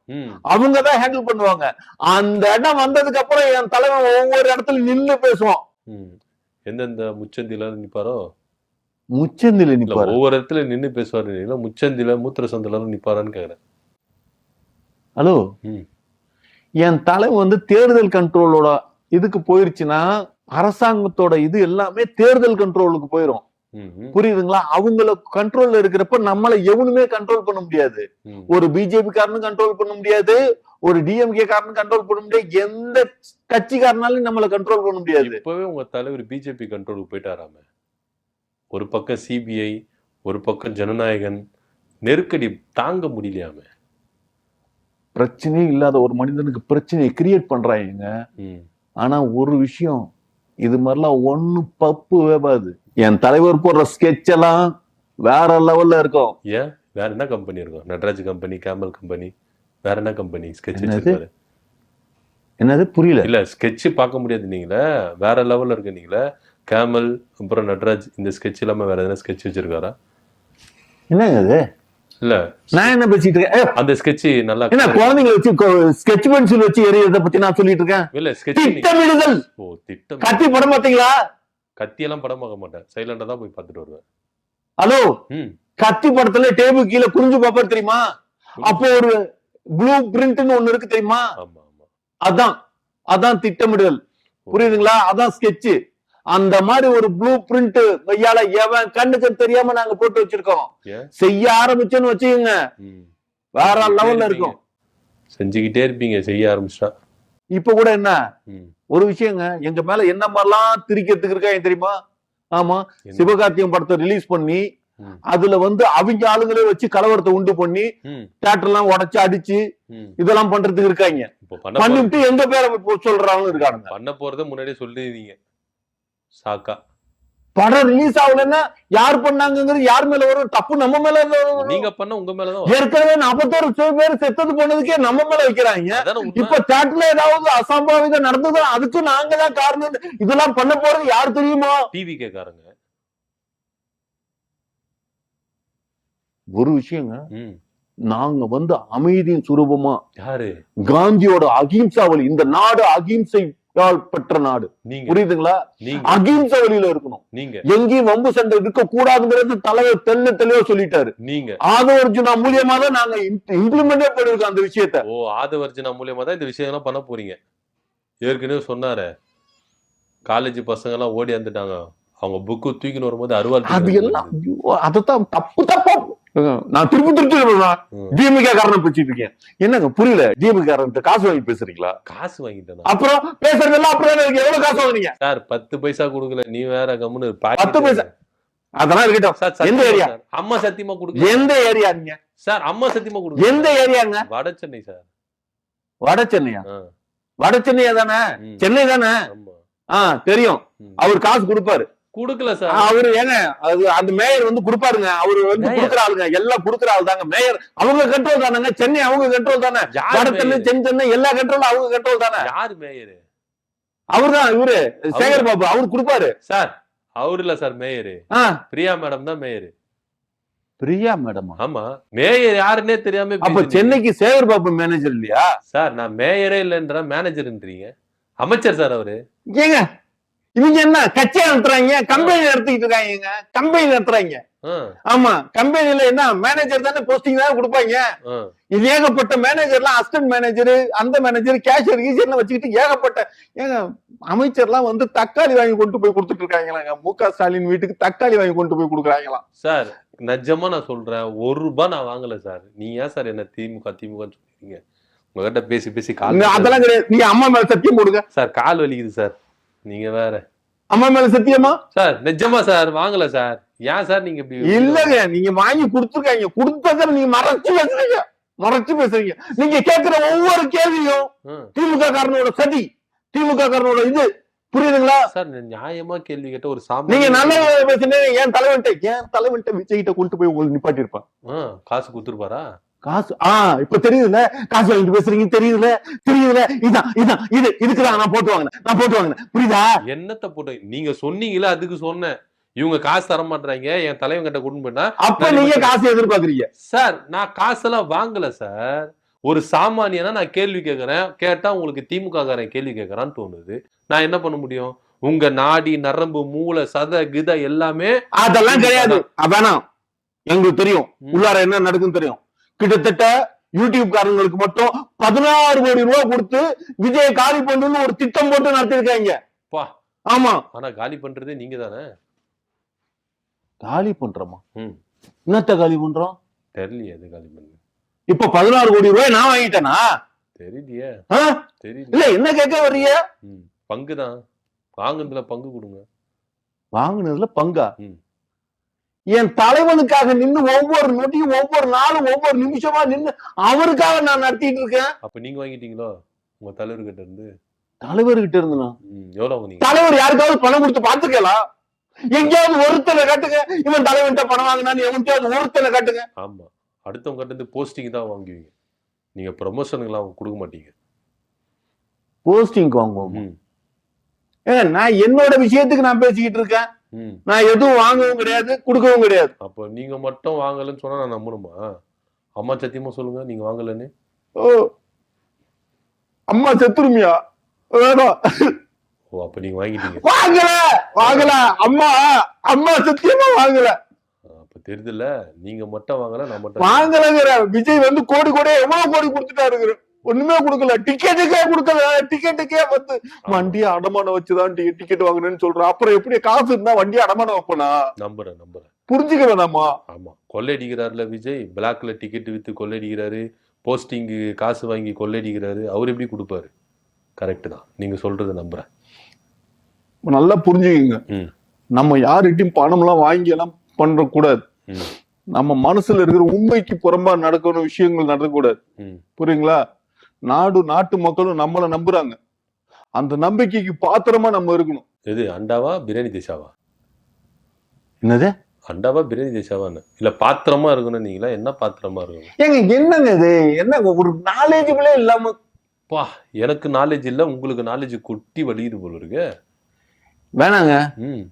அவங்கதான் ஹேண்டில் பண்ணுவாங்க. அந்த இடம் வந்ததுக்கு அப்புறம் என் தலைவன் ஒவ்வொரு இடத்துல நின்னு பேசுவான். எந்தெந்த முச்சந்தில நிப்பாரோ, முச்சந்தில நிப்பாரு, ஒவ்வொரு இடத்துல நின்னு பேசுவாரு. முச்சந்தில மூத்திர சந்தில நிப்பாரான்னு கேக்குறேன். ஹலோ, என் தலைவன் வந்து தேர்தல் கண்ட்ரோலோட இதுக்கு போயிருச்சுன்னா அரசாங்கத்தோட இது எல்லாமே தேர்தல் கண்ட்ரோலுக்கு போயிரும். புரியுதுங்களா? அவங்கள கண்ட்ரோல்ல இருக்கிறப்ப நம்மள எவனுமே கண்ட்ரோல் பண்ண முடியாது. ஒரு பிஜேபி காரனும் கண்ட்ரோல் பண்ண முடியாது, ஒரு டிஎம்கே காரனும் கண்ட்ரோல் பண்ண முடியாது, எந்த கட்சிக்காரனாலும் நம்மள கண்ட்ரோல் பண்ண முடியாது. இப்பவே உங்க தலைவர் பிஜேபி கண்ட்ரோலுக்கு போயிட்டாராம. ஒரு பக்கம் சிபிஐ, ஒரு பக்கம் ஜனநாயகன், நெருக்கடி தாங்க முடியலையாம. பிரச்சனையே இல்லாத ஒரு மனிதனுக்கு பிரச்சனையை கிரியேட் பண்றாங்க. ஆனா ஒரு விஷயம், இது மாதிரிலாம் ஒண்ணு பப்பு வேபாது. என் தலைவர் போடுற ஸ்கெட்ச் எல்லாம் வேற லெவல்ல இருக்கும். ஏன், வேற என்ன கம்பெனி இருக்கும்? நட்ராஜ் கம்பெனி, கேமல் கம்பெனி, வேற என்ன கம்பெனி ஸ்கெட்ச் வச்சிருக்காரு? என்னது புரியல? இல்ல, ஸ்கெட்ச் பார்க்க முடியாது நீங்களே, வேற லெவல்ல இருக்கு. நீங்களே கேமல் அப்புறம் நட்ராஜ், இந்த ஸ்கெட்ச் இல்லாம வேற எதனா ஸ்கெட்ச் வச்சிருக்காரா? என்னங்க அது? இல்ல, நான் என்ன பேசிட்டு இருக்கேன்? அந்த ஸ்கெட்ச் நல்லா என்ன குழந்தைங்களை வச்சு ஸ்கெட்ச் பென்சில் வச்சு எரியறத பத்தி நான் சொல்லிட்டு இருக்கேன். இல்ல, ஸ்கெட்ச் திட்டமிடுதல். ஓ, திட்டம். கத்தி படம் பாத்தீங்களா? கத்தி எல்லாம் படம் பார்க்க மாட்டேன், சைலண்டா தான் போய் பார்த்துட்டு வருவேன். ஹலோ, கத்தி படத்துல டேபிள் கீழே குறிஞ்சு பாப்பாரு தெரியுமா? அப்போ ஒரு ப்ளூ பிரிண்ட்னு ஒண்ணு இருக்கு தெரியுமா? ஆமா ஆமா, அதான் அதான் திட்டமிடல். புரியுதுங்களா? அதான் ஸ்கெட்ச். அந்த மாதிரி ஒரு ப்ளூ பிரிண்ட் கையால எவன் கண்ணுக்கு தெரியாம நாங்க போட்டு வச்சிருக்கோம். செய்ய ஆரம்பிச்சேன்னு வச்சுக்கோங்க, வேற லெவல்ல இருக்கும். செஞ்சுக்கிட்டே இருப்பீங்க செய்ய ஆரம்பிச்சா. இப்ப கூட என்ன ஒரு விஷயங்க, எங்க மேல என்ன மாதிரிலாம் திரிக்கிறதுக்கு இருக்காங்க தெரியுமா? ஆமா, சிவகார்த்தியம் படத்தை ரிலீஸ் பண்ணி அதுல அவங்க ஆளுங்களே வச்சு கலவரத்தை உண்டு பண்ணி தியேட்டர் எல்லாம் உடைச்சு அடிச்சு இதெல்லாம் பண்றதுக்கு இருக்காங்க. பண்ணிட்டு எங்க பேரை சொல்றாங்க இருக்காங்க. பண்ண போறத முன்னாடியே சொல்லிடுவீங்க. சாக்கா படம் ரிலீஸ் ஆகலன்னா யார் பண்ணாங்கிறது யார் மேல வரும்? தப்பு நம்ம மேல. நீங்க பண்ண உங்க மேலதான். ஏற்கனவே 41 பேர் செத்தது போனதுக்கே நம்ம மேல வைக்கிறாங்க. இப்ப தியேட்டர்ல ஏதாவது அசம்பாவிதம் நடந்தது அதுக்கு நாங்க தான் காரணம். இதெல்லாம் பண்ண போறது யார் தெரியுமா? டிவி கேக்காரங்க. ஒரு விஷயங்க, நாங்க அமைதியின் சுரூபமா. யாரு? காந்தியோட அகிம்சா வழி. இந்த நாடு அகிம்சை பெற்ற நாடு. புரியுதுங்களா? அகிம்சை வழியில இருக்கணும். நீங்க எங்கேயும் வம்பு சண்டை இருக்க கூடாதுங்கிறது தலைவர் தெளிவா சொல்லிட்டாரு. நீங்க ஆதவர்ஜுனா மூலியமா தான் நாங்க இம்ப்ளிமெண்டே பண்ணிருக்கோம் அந்த விஷயத்த. ஓ, ஆதவர்ஜுனா மூலியமா தான் இந்த விஷயம் எல்லாம் பண்ண போறீங்க. ஏற்கனவே சொன்னாரு, காலேஜ் பசங்க எல்லாம் ஓடி வந்துட்டாங்க, அவங்க புக்கு தூக்கின்னு வரும்போது அருவாள். அது எல்லாம் அதத்தான் தப்பா நான் திருப்பி டிஎம்கே காரணம் பேசிட்டு இருக்கேன். என்னங்க புரியல? டிஎம்கே காரணத்தை காசு வாங்கி பேசுறீங்களா? காசு வாங்கிட்டேன். அப்புறம் பேசுறதெல்லாம் அப்புறம் எவ்வளவு காசு வாங்குறீங்க சார்? 10 பைசா கொடுக்கல, நீ வேற கம்முன்னு. 10 பைசா அதெல்லாம் இருக்கட்டும். எந்த ஏரியா? அம்மா சத்தியமா கொடுக்கல. எந்த ஏரியா நீங்க சார்? அம்மா சத்தியமா கொடுக்கல. எந்த ஏரியாங்க? வட சென்னை சார். வட சென்னையா? வட சென்னையா தானே? சென்னை தானே? தெரியும். அவர் காசு கொடுப்பாரு. குடுக்கல சார். அவரு ஏங்க அது அந்த மேயர் கொடுப்பாருங்க. அவரு குடுக்குற ஆளுங்க எல்லாம் குடுக்குற ஆள் தாங்க. மேயர் அவங்க கண்ட்ரோல் தானங்க. சென்னை அவங்க கண்ட்ரோல் தானே. வடசென்னை சென்னை எல்லா கண்ட்ரோலும் அவங்க கண்ட்ரோல் தானே. யாரு மேயர்? அவர்தான் இவரு சேகர் பாபு. அவரு கொடுப்பாரு சார். அவரு இல்ல சார் மேயரு. பிரியா மேடம் தான் மேயரு. பிரியா மேடம்? ஆமா. மேயர் யாருன்னே தெரியாம. அப்ப சென்னைக்கு சேகர் பாபு மேனேஜர் இல்லையா? சார் நான் மேயரே இல்லைன்ற மேனேஜர்ன்றீங்க. அமைச்சர் சார் அவரு. ஏங்க இவங்க என்ன கட்சியா நடத்துறாங்க? கம்பெனி நடத்திட்டு இருக்காங்க. கம்பெனி நடத்துறாங்க. ஆமா, கம்பெனில என்ன மேனேஜர் தானே போஸ்டிங் தானே கொடுப்பாங்க. இது ஏகப்பட்ட மேனேஜர்லாம், அசிஸ்டன்ட் மேனேஜர், அந்த மேனேஜர், கேஷியர் கீஷியர்லாம் வச்சுக்கிட்டு ஏகப்பட்ட ஏங்க அமைச்சர்லாம் தக்காளி வாங்கி கொண்டு போய் கொடுத்துட்டு இருக்காங்களாங்க. மு.க. ஸ்டாலின் வீட்டுக்கு தக்காளி வாங்கி கொண்டு போய் கொடுக்குறாங்களாம். சார் நிஜமா நான் சொல்றேன், ₹1 நான் வாங்கல சார். நீ ஏன் சார் என்ன திமுக சொல்றீங்க? உங்ககிட்ட பேசி கால் அதெல்லாம் கிடையாது. நீங்க அம்மா மேல சத்தியம் போடுங்க சார். கால் வலிக்குது சார். நீங்க வேற. அம்மா மேல சத்தியமா? சார் நிஜமா சார் வாங்கல சார். ஏன் சார் நீங்க இப்படி? இல்லங்க, நீங்க வாங்கி கொடுத்துருக்காங்க. கொடுத்தத நீங்க மறைச்சு பேசுறீங்க. நீங்க கேட்கிற ஒவ்வொரு கேள்வியும் திமுக காரனோட சதி, திமுக காரனோட இது. புரியுதுங்களா சார்? நியாயமா கேள்வி கேட்ட ஒரு நீங்க நல்ல பேசுனீங்க. என் தலைவன்ட்ட விஜய்கிட்ட கொண்டு போய் உங்களுக்கு நிப்பாட்டி இருப்பான். காசு கொடுத்துருப்பாரா? காசு இப்ப தெரியுதுல, காசு வாங்கிட்டு பேசுறீங்க. தெரியுதுல இதுக்குதான் நான் போட்டு வாங்கினேன். புரியுதா? என்னத்த போட்டு நீங்க சொன்னீங்களா? அதுக்கு சொன்னேன். இவங்க காசு தர மாட்டாங்க, என் தலைவன் கிட்ட கொண்டு போயிட்டா. அப்ப நீங்க காசு எதிர்பார்க்கறீங்க சார்? நான் காசெல்லாம் வாங்கல சார். ஒரு சாமானியனா நான் கேள்வி கேட்கறேன். கேட்டா உங்களுக்கு திமுக காரன் கேள்வி கேட்கறான்னு தோணுது. நான் என்ன பண்ண முடியும்? உங்க நாடி நரம்பு மூளை சத கித எல்லாமே அதெல்லாம் கிடையாது. அதானா எங்களுக்கு தெரியும். உள்ளார என்ன நடக்குன்னு தெரியும். கிட்டத்தட்ட யூடியூப் காரங்களுக்கு மட்டும் 16 கோடி ரூபாய் கொடுத்து விஜய் காலி பண்றதுன்னு ஒரு திட்டம் போட்டு நடத்திருக்காங்க. ஆமா. ஆனா காலி பண்றதே நீங்க தானே. காலி பண்றோமா? என்னத்த காலி பண்றோம் தெரியலையே. அது காலி பண்ணு. இப்ப 16 கோடி ரூபாய் நான் வாங்கிட்டேனா? தெரியலையே. இல்ல என்ன கேட்க வர்றீங்க? பங்குதான். வாங்குனதுல பங்கு கொடுங்க. வாங்குனதுல பங்கா? என் தலைவனுக்காக நின்று ஒவ்வொரு நொடியும், ஒவ்வொரு நாளும், ஒவ்வொரு நிமிஷமா நின்று அவருக்காக நான் நடத்திட்டு இருக்கேன். அப்ப நீங்க வாங்கிட்டீங்களோ உங்க தலைவர்கிட்ட இருந்து? தலைவர்கிட்ட இருந்துனா எவ்வளவு? தலைவர் யாருக்காவது பணம் கொடுத்து பாத்துக்கலாம். எங்கேயாவது ஒருத்தனை காட்டுங்க இவன் தலைவன்ட்ட பணம் வாங்கினான்னு. எவன்கிட்ட ஒருத்தனை காட்டுங்க. ஆமா, அடுத்தவங்க கிட்ட இருந்து போஸ்டிங் தான் வாங்குவீங்க. நீங்க ப்ரமோஷனுக்கு கொடுக்க மாட்டீங்க. போஸ்டிங் வாங்குவோம். நான் என்னோட விஷயத்துக்கு நான் பேசிக்கிட்டு இருக்கேன். நான் எதுவும் வாங்கவும் கிடையாது, கொடுக்கவும் கிடையாது. அப்ப நீங்க மட்டும் வாங்கலன்னு சொன்னா நான் நம்பணுமா? அம்மா சத்தியமா சொல்லுங்க நீங்க வாங்கலன்னு. அம்மா செத்துருமியா? வேணும். ஓ, அப்ப நீங்க வாங்கிட்டீங்க. வாங்கல. அம்மா சத்தியமா வாங்கல. அப்ப தெரியுதுல்ல, நீங்க மட்டும் வாங்கல, நான் மட்டும் வாங்கலங்கிற. விஜய் கோடி கோடியா எவ்வளவு கோடி கொடுத்துட்டாரு. ஒண்ணுமே கொடுக்கல, டிக்கெட்டுக்கே வந்து வண்டியை அடமானம் வச்சுதான் டிக்கெட் வாங்கினேன்னு சொல்றான். அப்புறம் எப்படி காசு இருந்தா வண்டியை அடமானம் வைப்பனா? நம்புறேன் புரிஞ்சுக்க வேணாமா? ஆமா, கொள்ளையடிக்கிறாருல விஜய், பிளாக்ல டிக்கெட் வித்து கொள்ளையடிக்கிறாரு, போஸ்டிங் காசு வாங்கி கொள்ளையடிக்கிறாரு. அவர் எப்படி கொடுப்பாரு? கரெக்ட் தான், நீங்க சொல்றது நம்புறேன். நல்லா புரிஞ்சுக்கங்க. நம்ம யார்கிட்டயும் பணம் எல்லாம் வாங்கி எல்லாம் பண்ற கூடாது. நம்ம மனசுல இருக்கிற உண்மைக்கு புறம்பா நடக்கிற விஷயங்கள் நடக்கக்கூடாது. புரியுங்களா? நாட்டு மக்களும் நம்மள நம்புறாங்க. அந்த நம்பிக்கைக்கு பாத்திரமா நம்ம இருக்கணும். எது அண்டாவா பிரியாணி தேசாவா? என்னது அண்டாவா பிரியாணி தேசாவான்னு இல்ல பாத்திரமா இருக்கணும். நீங்களா என்ன பாத்திரமா இருக்கணும்? ஏங்க என்னங்க இது? என்ன ஒரு நாலேஜபிளே இல்லாம? பா, எனக்கு நாலேஜ் இல்ல, உங்களுக்கு நாலேஜ் கொட்டி வலியுது போல இருக்கு. வேணாங்க,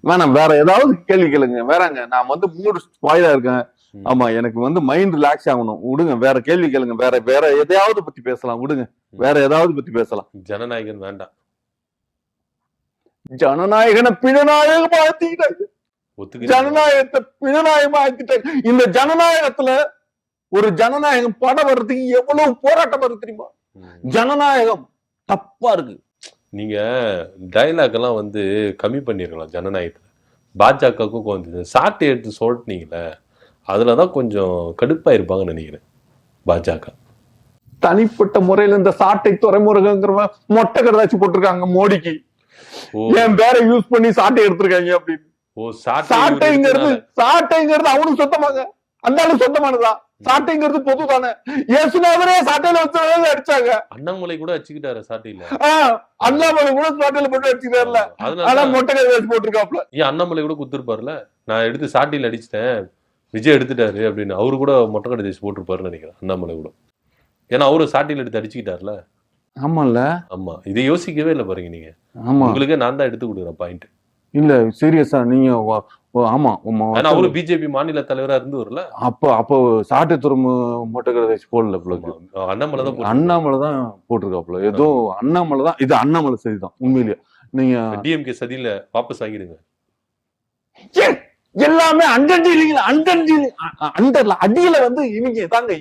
வேணாம், வேற ஏதாவது கேள்வி கேளுங்க. வேறாங்க, நான் வந்து மூடு வாயிலா இருக்கேன். ஆமா, எனக்கு வந்து மைண்ட் ரிலாக்ஸ் ஆகணும். விடுங்க, வேற கேள்வி கேளுங்க. வேற எதையாவது பத்தி பேசலாம். விடுங்க, வேற ஏதாவது பத்தி பேசலாம். ஜனநாயகன் வேண்டாம். ஜனநாயகனை பிணநாயகமா ஆக்கிட்டாங்க. ஜனநாயகத்தை பிணநாயகமா ஆக்கிட்டாங்க. இந்த ஜனநாயகத்துல ஒரு ஜனநாயகம் படம் வர்றதுக்கு எவ்வளவு போராட்டம் வருது தெரியுமா? ஜனநாயகம் தப்பா இருக்கு. நீங்க டைலாக் எல்லாம் வந்து கம்மி பண்ணிருக்கலாம். ஜனநாயகத்துல பாஜகவுக்கும் வந்து சாட்டை எடுத்து சொல்லிட்டீங்களே, அதுலதான் கொஞ்சம் கடுப்பா இருப்பாங்கன்னு நினைக்கிறேன். பாஜக தனிப்பட்ட முறையில இந்த சாட்டை துறைமுருகங்கிற மொட்டை கடைதாச்சு போட்டிருக்காங்க மோடிக்கு. என் பேர யூஸ் பண்ணி சாட்டை எடுத்திருக்காங்க அப்படின்னு. சாட்டைங்கிறது அவனுக்கு சொந்தமாங்க, அந்த ஆளு சொந்தமானதா? சாட்டைங்கிறது பொது தானே. இயேசுநாதரே சாட்டையில வச்சு அடிச்சாங்க. அண்ணாமலை கூட அடிச்சுக்கிட்டாரு சாட்டையில. அண்ணாமலை கூட சாட்டையில போட்டு அடிச்சுக்கிட்டாருல, ஆனா மொட்டை கடைதாச்சு போட்டிருக்காப்ல. ஏன் அண்ணாமலை கூட குத்துருப்பாருல, நான் எடுத்து சாட்டையில அடிச்சிட்டேன், விஜய் எடுத்துட்டாரு அப்படின்னு. அவரு கூட மொட்டை கடை தேசி போட்டிருப்பாருன்னு நினைக்கிறேன், அண்ணாமலை கூட. ஏன்னா அவரு சாட்டியில் எடுத்து அடிச்சுக்கிட்டாருல. ஆமால. ஆமா, இதை யோசிக்கவே இல்லை பாருங்க நீங்க. ஆமா, உங்களுக்கே நான் தான் எடுத்து கொடுக்குறேன் பாயிண்ட். இல்ல சீரியஸா நீங்க ஆமா, அவரு பிஜேபி மாநில தலைவரா இருந்து வரல. அப்போ சாட்டை துறைமு மொட்டை கடை தேசி போடல. அண்ணாமலை தான் போட்டிருக்காப்புல. ஏதோ அண்ணாமலை தான். இது அண்ணாமலை சரிதான் உண்மையிலேயே. நீங்க டிஎம்கே சதியில வாபஸ் ஆகிடுங்க. எல்லாமே அண்டர்ல அடியில வந்து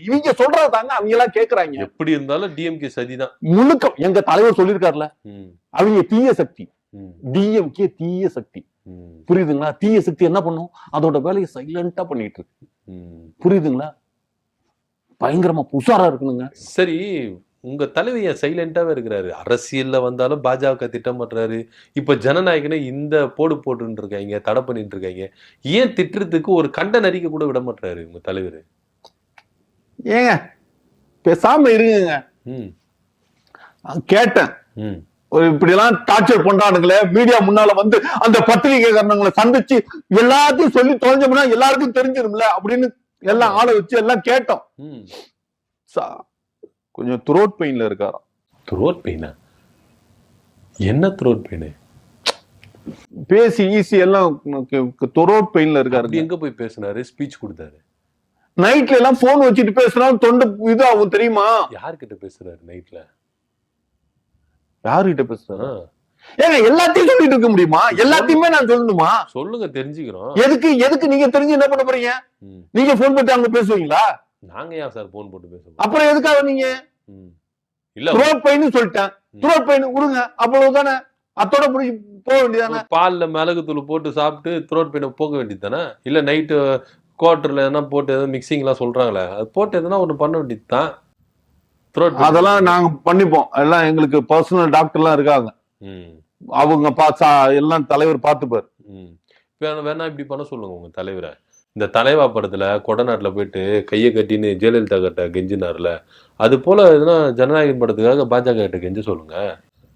இவங்க சொல்றது தாங்க அவங்க எல்லாம் கேக்குறாங்க. எப்படி இருந்தாலும் டிஎம்கே சதிதான் முழுக்க. எங்க தலைவர் சொல்லிருக்காருல, அவங்க தீய சக்தி. டிஎம்கே தீய சக்தி. புரியுதுங்களா? தீய சக்தி என்ன பண்ணும்? அதோட வேலையை சைலண்டா பண்ணிட்டு இருக்கு. புரியுதுங்களா? பயங்கரமா உஷாரா இருக்கணுங்க. சரி, உங்க தலைவர் ஏன் சைலண்டாவே இருக்கிறாரு? அரசியல்ல வந்தாலும் பாஜக திட்டம் பண்றாரு. இப்ப ஜனநாயகனை இந்த போட்டுட்டு இருக்காங்க, தடை பண்ணிட்டு இருக்காங்க. ஏன் திட்டத்துக்கு ஒரு கண்டன அறிக்கை கூட விட மாட்டாரு உங்க தலைவர்? ஏங்க பேசாம இருங்க. கேட்டேன், இப்படி எல்லாம் டார்ச்சர் பண்றானுங்களே, மீடியா முன்னால வந்து அந்த பத்திரிகைக்காரங்களை சந்திச்சு எல்லாத்தையும் சொல்லி தொலைஞ்சோம்னா எல்லாருக்கும் தெரிஞ்சிரும்ல அப்படின்னு எல்லாம் ஆளை வச்சு எல்லாம் கேட்டோம். கொஞ்சம் த்ரோட் பெயின்ல இருக்காராம். த்ரோட் பெயினா? என்ன த்ரோட் பெயின்? பேசி ஈஸி எல்லாம் த்ரோட் பெயின்ல இருக்காரு. எங்க போய் பேசினாரு? ஸ்பீச் கொடுத்தாரு. நைட்ல எல்லாம் போன் வச்சுட்டு பேசினாலும் தொண்டை இது ஆகும் தெரியுமா? யாருக்கிட்ட பேசுறாரு நைட்ல? யாருகிட்ட பேசுறாரு? ஏங்க எல்லாத்தையும் சொல்லிட்டு இருக்க முடியுமா? எல்லாத்தையுமே நான் சொல்லணுமா? சொல்லுங்க, தெரிஞ்சுக்கிறோம். எதுக்கு நீங்க தெரிஞ்சு என்ன பண்ண போறீங்க? நீங்க போன் போட்டு அங்க பேசுவீங்களா? நாங்க ஏன் சார் போன் போட்டு பேசுவோம்? அப்புறம் எதுக்காக நீங்க இல்ல த்ரோட் பெயின் சொல்லிட்டேன், த்ரோட் பெயின் விடுங்க, அவ்வளவுதானே. அத்தோட போக வேண்டியதானே. பால்ல மிளகு தூள் போட்டு சாப்பிட்டு த்ரோட் பெயினை போக வேண்டியது தானே. இல்ல நைட்டு குவார்டர்ல எதனா போட்டு ஏதோ மிக்சிங் எல்லாம் சொல்றாங்களே, அது போட்டு எதனா ஒண்ணு பண்ண வேண்டியது தான். அதெல்லாம் நாங்க பண்ணிப்போம். எல்லாம் எங்களுக்கு பர்சனல் டாக்டர் எல்லாம் இருக்காங்க. அவங்க எல்லாம் தலைவர் பாத்துப்பாரு. வேணா இப்படி பண்ண சொல்லுங்க உங்க தலைவரை. இந்த தலைவா படத்துல கொடநாட்டுல போயிட்டு கையை கட்டின்னு ஜெயலலிதா கிட்ட கெஞ்சினார்ல, அது போல எதுனா ஜனநாயகன் படத்துக்காக பாஜக கிட்ட கெஞ்ச சொல்லுங்க,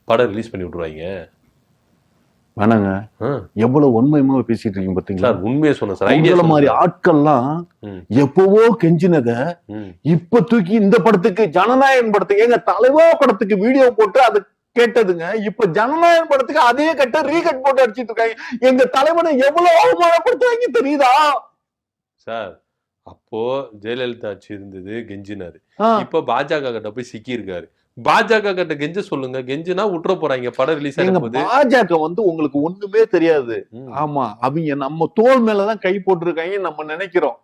படம் ரிலீஸ் பண்ணி விட்டுருவாங்க. வேணாங்க, எவ்வளவு உண்மையுமா பேசிட்டு இருக்கீங்க பாத்தீங்களா? உண்மையை சொன்ன சார். ஐடியா மாதிரி ஆட்கள்லாம் எப்பவோ கெஞ்சினத இப்ப தூக்கி இந்த படத்துக்கு, ஜனநாயகன் படத்துக்கு, எங்க தலைவா படத்துக்கு வீடியோ போட்டு அது கேட்டதுங்க. இப்ப ஜனநாயகன் படத்துக்கு அதே கட்ட ரீகட் போட்டு அடிச்சிட்டு இருக்காங்க. எங்க தலைவனை எவ்வளவு அவமானப்படுத்துவாங்க தெரியுதா சார்? அப்போ ஜெயலலிதா ஆட்சி இருந்தது, கெஞ்சினாரு. இப்ப பாஜக கிட்ட போய் சிக்கி இருக்காரு. பாஜக கிட்ட கெஞ்ச சொல்லுங்க, கெஞ்சினா விட்டுற போறாங்க. படம் ரிலீஸ் ஆகும்போது பாஜக வந்து உங்களுக்கு ஒண்ணுமே தெரியாது. ஆமா, அவங்க நம்ம தோல் மேலதான் கை போட்டிருக்காங்க நம்ம நினைக்கிறோம்.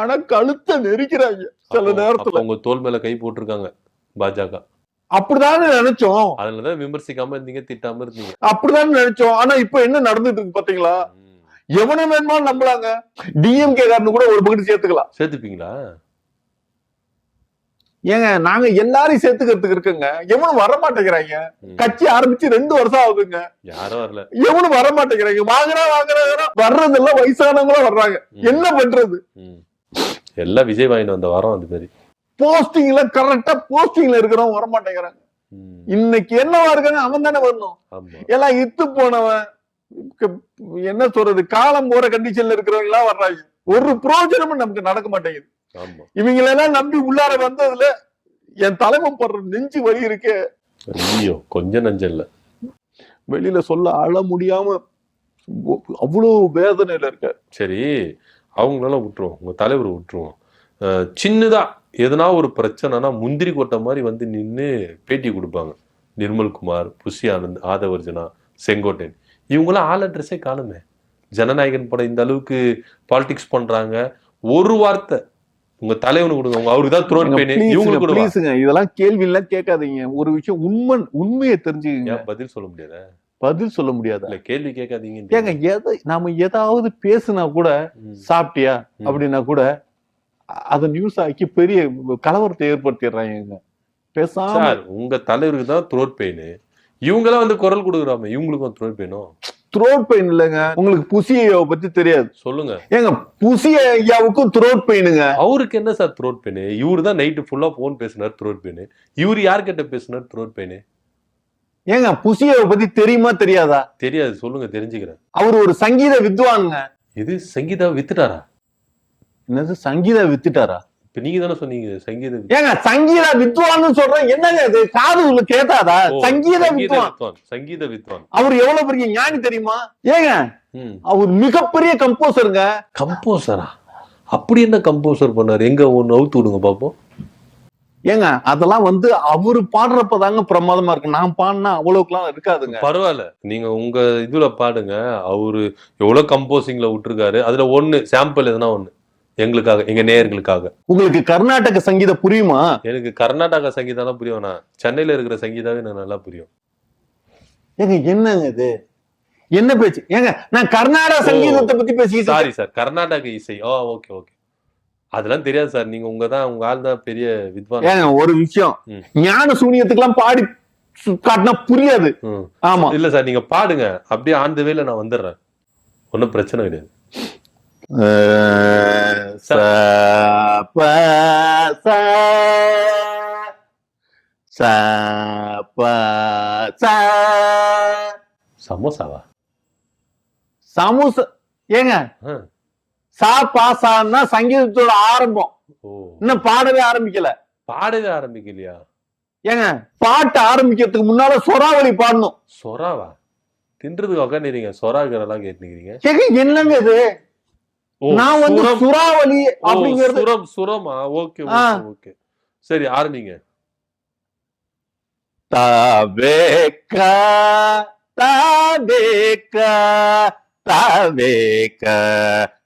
ஆனா கழுத்தை நெரிக்கிறாங்க சில நேரத்துல. உங்க தோல் மேல கை போட்டிருக்காங்க பாஜக. அப்படிதான் நினைச்சோம். அதுலதான் விமர்சிக்காம இருந்தீங்க, திட்டாம இருந்தீங்க. அப்படிதான் நினைச்சோம். ஆனா இப்ப என்ன நடந்துட்டு இருக்கு பாத்தீங்களா? எவனை வேணுமாலும் நம்பலாங்க. டிஎம்கே காரனு கூட ஒரு பக்கத்து சேர்த்துக்கலாம். சேர்த்துப்பீங்களா? ஏங்க நாங்க எல்லாரையும் சேர்த்துக்கிறதுக்கு இருக்குங்க. எவனும் வர மாட்டேங்கிறாங்க. கட்சி ஆரம்பிச்சு 2 வருஷம் ஆகுதுங்க. யாரும் வரல. எவனும் வர மாட்டேங்கிறாங்க. வாங்குறா வர்றதெல்லாம் வயசானவங்களும் வர்றாங்க. என்ன பண்றது? எல்லாம் விஜய் வாங்கிட்டு வந்த வாரம் அந்த மாதிரி போஸ்டிங்ல கரெக்டா போஸ்டிங்ல இருக்கிறவங்க வர மாட்டேங்கிறாங்க. இன்னைக்கு என்னவா இருக்காங்க? அவன் தானே வரணும். எல்லாம் இத்து போனவன், என்ன சொல்றது, காலம் போற கண்டிஷன்ல இருக்கிறவங்க எல்லாம் வர்றாங்க. ஒரு பிரோஜனமும் நமக்கு நடக்க மாட்டேங்குது. இவங்களெல்லாம் நம்பி உள்ளார வந்ததுல என் தலைமை படுற நெஞ்சு வலி இருக்கு. ஐயோ, கொஞ்சம் நெஞ்சம் இல்ல, வெளியில சொல்ல அழ முடியாம அவ்வளவு வேதனையில இருக்க. சரி, அவங்களால விட்டுருவோம், உங்க தலைவர் விட்டுருவோம். சின்னதா எதனா ஒரு பிரச்சனைனா முந்திரி கொட்டை மாதிரி வந்து நின்று பேட்டி கொடுப்பாங்க. நிர்மல்குமார், புஷி ஆனந்த், ஆதவர்ஜனா, செங்கோட்டையன், இவங்களாம் ஆள் அட்ரஸே காணுமே. ஜனநாயகன் படம் இந்த அளவுக்கு பாலிடிக்ஸ் பண்றாங்க. ஒரு வார்த்தை உங்க தலைவனு கொடுங்க, அவருக்கு தான் த்ரோட் பெயின். இவங்களுக்கு கொடுங்க. இதெல்லாம் கேள்வி எல்லாம் கேட்காதீங்க. ஒரு விஷயம் உண்மையை தெரிஞ்சுக்கங்க. பதில் சொல்ல முடியாத? பதில் சொல்ல முடியாது. இல்ல, கேள்வி கேட்காதீங்க. ஏங்க நாம ஏதாவது பேசுனா கூட, சாப்பிட்டியா அப்படின்னா கூட அத நியூஸ் ஆக்கி பெரிய கலவரத்தை ஏற்படுத்திடுறாங்க. பேசாம உங்க தலைவருக்கு தான் த்ரோட் பெயின், இவங்கெல்லாம் வந்து குரல் கொடுக்குறாம இவங்களுக்கும் த்ரோட் பெயினும். த்ரோட் பெயின் இல்லைங்க. உங்களுக்கு புசி ஐயாவை பத்தி தெரியாது. சொல்லுங்க. ஏங்க புசி ஐயாவுக்கும் த்ரோட் பெயினுங்க. அவருக்கு என்ன சார் த்ரோட் பெயின்? இவரு தான் நைட்டு ஃபுல்லா போன் பேசினார், த்ரோட் பெயின். இவரு யார்கிட்ட பேசினார், த்ரோட் பெயின்? ஏங்க புசி ஐயாவை பத்தி தெரியுமா தெரியாதா? தெரியாது, சொல்லுங்க, தெரிஞ்சுக்கிறேன். அவர் ஒரு சங்கீத வித்வானுங்க. இது சங்கீதா வித்துட்டாரா? என்னது சங்கீதா வித்துட்டாரா? இப்ப நீங்க தானே சொன்னீங்க சங்கீத. ஏங்க சங்கீத வித்வான்னு சொல்றேன். என்னங்க இது? காது உள்ள கேட்டாதா? சங்கீத வித்வான், சங்கீத வித்வான். அவர் எவ்வளவு பெரிய ஞானி தெரியுமா? ஏங்க அவர் மிகப்பெரிய கம்போசருங்க. கம்போசரா? அப்படி என்ன கம்போசர் பண்ணாரு? எங்க ஒன்னு அவுத்து விடுங்க பாப்போம். ஏங்க அதெல்லாம் வந்து அவரு பாடுறப்பதாங்க பிரமாதமா இருக்கு. நான் பாடினா அவ்வளவுக்குலாம் இருக்காதுங்க. பரவாயில்ல, நீங்க உங்க இதுல பாடுங்க. அவரு எவ்வளவு கம்போசிங்ல விட்டுருக்காரு. அதுல ஒண்ணு சாம்பிள் எதுனா ஒண்ணு எங்களுக்காக, எங்க நேயர்களுக்காக. உங்களுக்கு கர்நாடக சங்கீதம் புரியுமா? எனக்கு கர்நாடக சங்கீதம் புரியும். நான் சென்னையில இருக்கிற சங்கீதாவே எனக்கு நல்லா புரியும். ஏங்க என்னங்க இது? என்ன பேச்சு? ஏங்க நான் கர்நாடக சங்கீதத்தை பத்தி பேசிட்டு. சாரி சார், கர்நாடக இசை. ஓகே ஓகே, அதெல்லாம் தெரியாது சார். நீங்க உங்க ஆள் தான் பெரிய வித்வான். ஏங்க ஒரு விஷயம், ஞான சூனியத்துக்கு எல்லாம் பாடி காட்டினா புரியாது. ஆமா இல்ல சார், நீங்க பாடுங்க, அப்படியே ஆன் தி வேல நான் வந்துடுறேன், ஒன்னும் பிரச்சனை கிடையாது. சமோசாவா? சமோசா? ஏங்க சாப்பாசான்னா சங்கீதத்தோட ஆரம்பம். இன்னும் பாடவே ஆரம்பிக்கல. பாடவே ஆரம்பிக்கலையா? ஏங்க பாட்டு ஆரம்பிக்கிறதுக்கு முன்னால சொராவளி பாடணும். சொராவா? தின்றதுக்கு உட்காந்துறீங்க, சொராக்கிறதெல்லாம் கேட்டுக்கிறீங்க. ஏங்க என்னங்க இது? நான் வந்து சுறாவளி அப்படிங்கிறது சுரமா? ஓகே ஓகே, சரி ஆரம்பிங்க. தாவேகா தாவேகா தாவேகா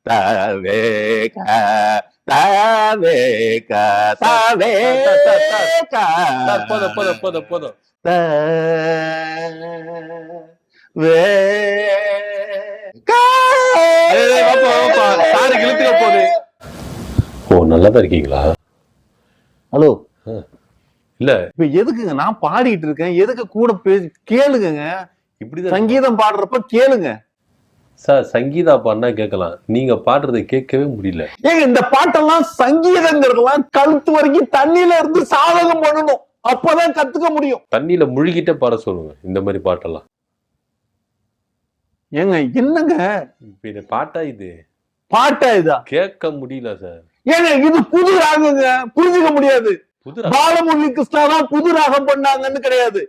தாவேகா தாவேகா தாவேகா. போதும். ஓ, நல்லாதான் இருக்கீங்களா? ஹலோ, இல்ல இப்ப எதுக்குங்க நான் பாடிட்டு இருக்கேன்? எதுக்கு கூட பேசி கேளுங்க. இப்படிதான் சங்கீதம் பாடுறப்ப கேளுங்க சார். சங்கீதா பாடினா கேட்கலாம், நீங்க பாடுறதை கேட்கவே முடியல. ஏங்க இந்த பாட்டெல்லாம் சங்கீதங்கிறதெல்லாம் கழுத்து வரைக்கும் தண்ணியில இருந்து சாதகம் பண்ணணும், அப்பதான் கத்துக்க முடியும். தண்ணியில முழுகிட்டே பாட சொல்லுங்க இந்த மாதிரி பாட்டெல்லாம். ஏங்க என்னங்க பாட்டா இது? பாட்டா இதா? கேட்க முடியல சார். ஏங்க இது புது ராகங்க, புரிஞ்சுக்க முடியாது. பாலமுரளி கிருஷ்ணா தான் புது ராகம் பண்ணாங்கன்னு கிடையாது.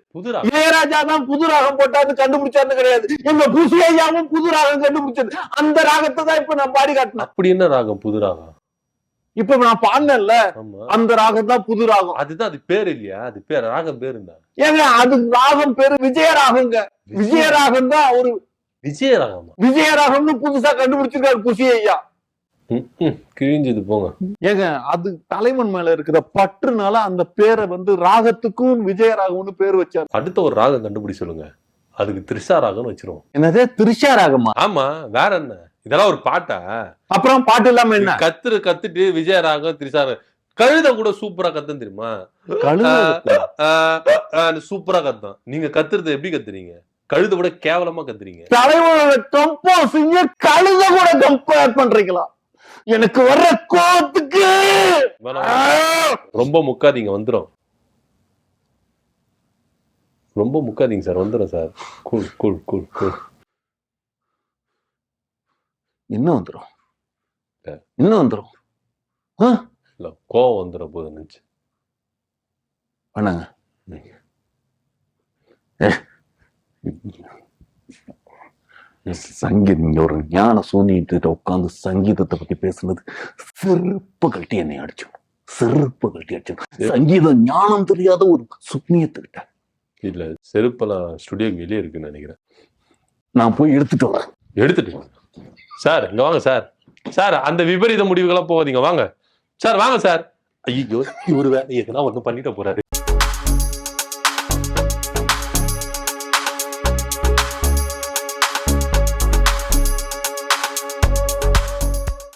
இளையராஜா தான் புது ராகம் போட்டான்னு கண்டுபிடிச்சாருன்னு கிடையாது. எங்க புசி ஐயாவும் புது ராகம் கண்டுபிடிச்சது. அந்த ராகத்தை தான் இப்ப நான் பாடி காட்டினேன். அப்படி என்ன ராகம் புது ராகம்? இப்ப நான் பாடினேன்ல, அந்த ராகம் தான் புது ராகம். அதுதான், அது பேர் இல்லையா? அது பேர் ராகம் பேரு தான். ஏங்க அது ராகம் பேரு விஜயராகங்க. விஜயராகம் தான் ஒரு விஜயராகம். விஜயராகம்னு புதுசா கண்டுபிடிச்சிருக்காரு புசி ஐயா. கிழிஞ்சது போங்க. ஏங்க அது தலைவன் மேல இருக்கிற பற்றுனால அந்த பேரை வந்து ராகத்துக்கும் விஜயராகவன்னு பேர் வச்சாரு. அடுத்த ஒரு ராகம் கண்டுபிடி சொல்லுங்க. அதுக்கு த்ரிஷா ராகம்னு வச்சிருவோம். என்னது திரிஷா ராகமா? ஆமா, வேற என்ன? இதெல்லாம் ஒரு பாட்டா? அப்புறம் பாட்டு இல்லாம என்ன? கத்துட்டு விஜய ராகம் த்ரிஷா ராகம். கழுத கூட சூப்பரா கத்தும் தெரியுமா? சூப்பரா கத்தும். நீங்க கத்துறது எப்படி கத்துறீங்க? கழுத கூட கேவலமா கத்துறீங்க. தலைவனோட கம்போசிங்க கழுத கூட கம்பேர் பண்றீங்களா? எனக்கு வர்ற கோத்துக்கு ரொம்ப முக்காதீங்க, வந்துரும். ரொம்ப முக்காதீங்க சார், வந்துரும் sir. Cool cool cool cool. இன்னும் வந்துரும், இன்னும் வந்துரும். இல்ல, கோவம் வந்துடும் போது நினைச்சு வேணாங்க. சங்கீதம் ஒரு ஞான சூனிட்டு உட்கார்ந்து சங்கீதத்தை பத்தி பேசுனது செருப்பு கட்டி என்னை அடிச்சோம், செருப்பு கட்டி அடிச்சோம். சங்கீதம் ஞானம் தெரியாத ஒரு சுக்னியத்துக்கிட்ட. இல்ல, செருப்பெல்லாம் ஸ்டுடியோக்கு வெளியே இருக்குன்னு நினைக்கிறேன். நான் போய் எடுத்துட்டு வரேன். எடுத்துட்டு சார் இங்க வாங்க சார். சார் அந்த விபரீத முடிவுகள்லாம் போகாதீங்க, வாங்க சார், வாங்க சார். ஐயோ, இவரு வேற எதனா ஒண்ணு பண்ணிட்டு போறாரு.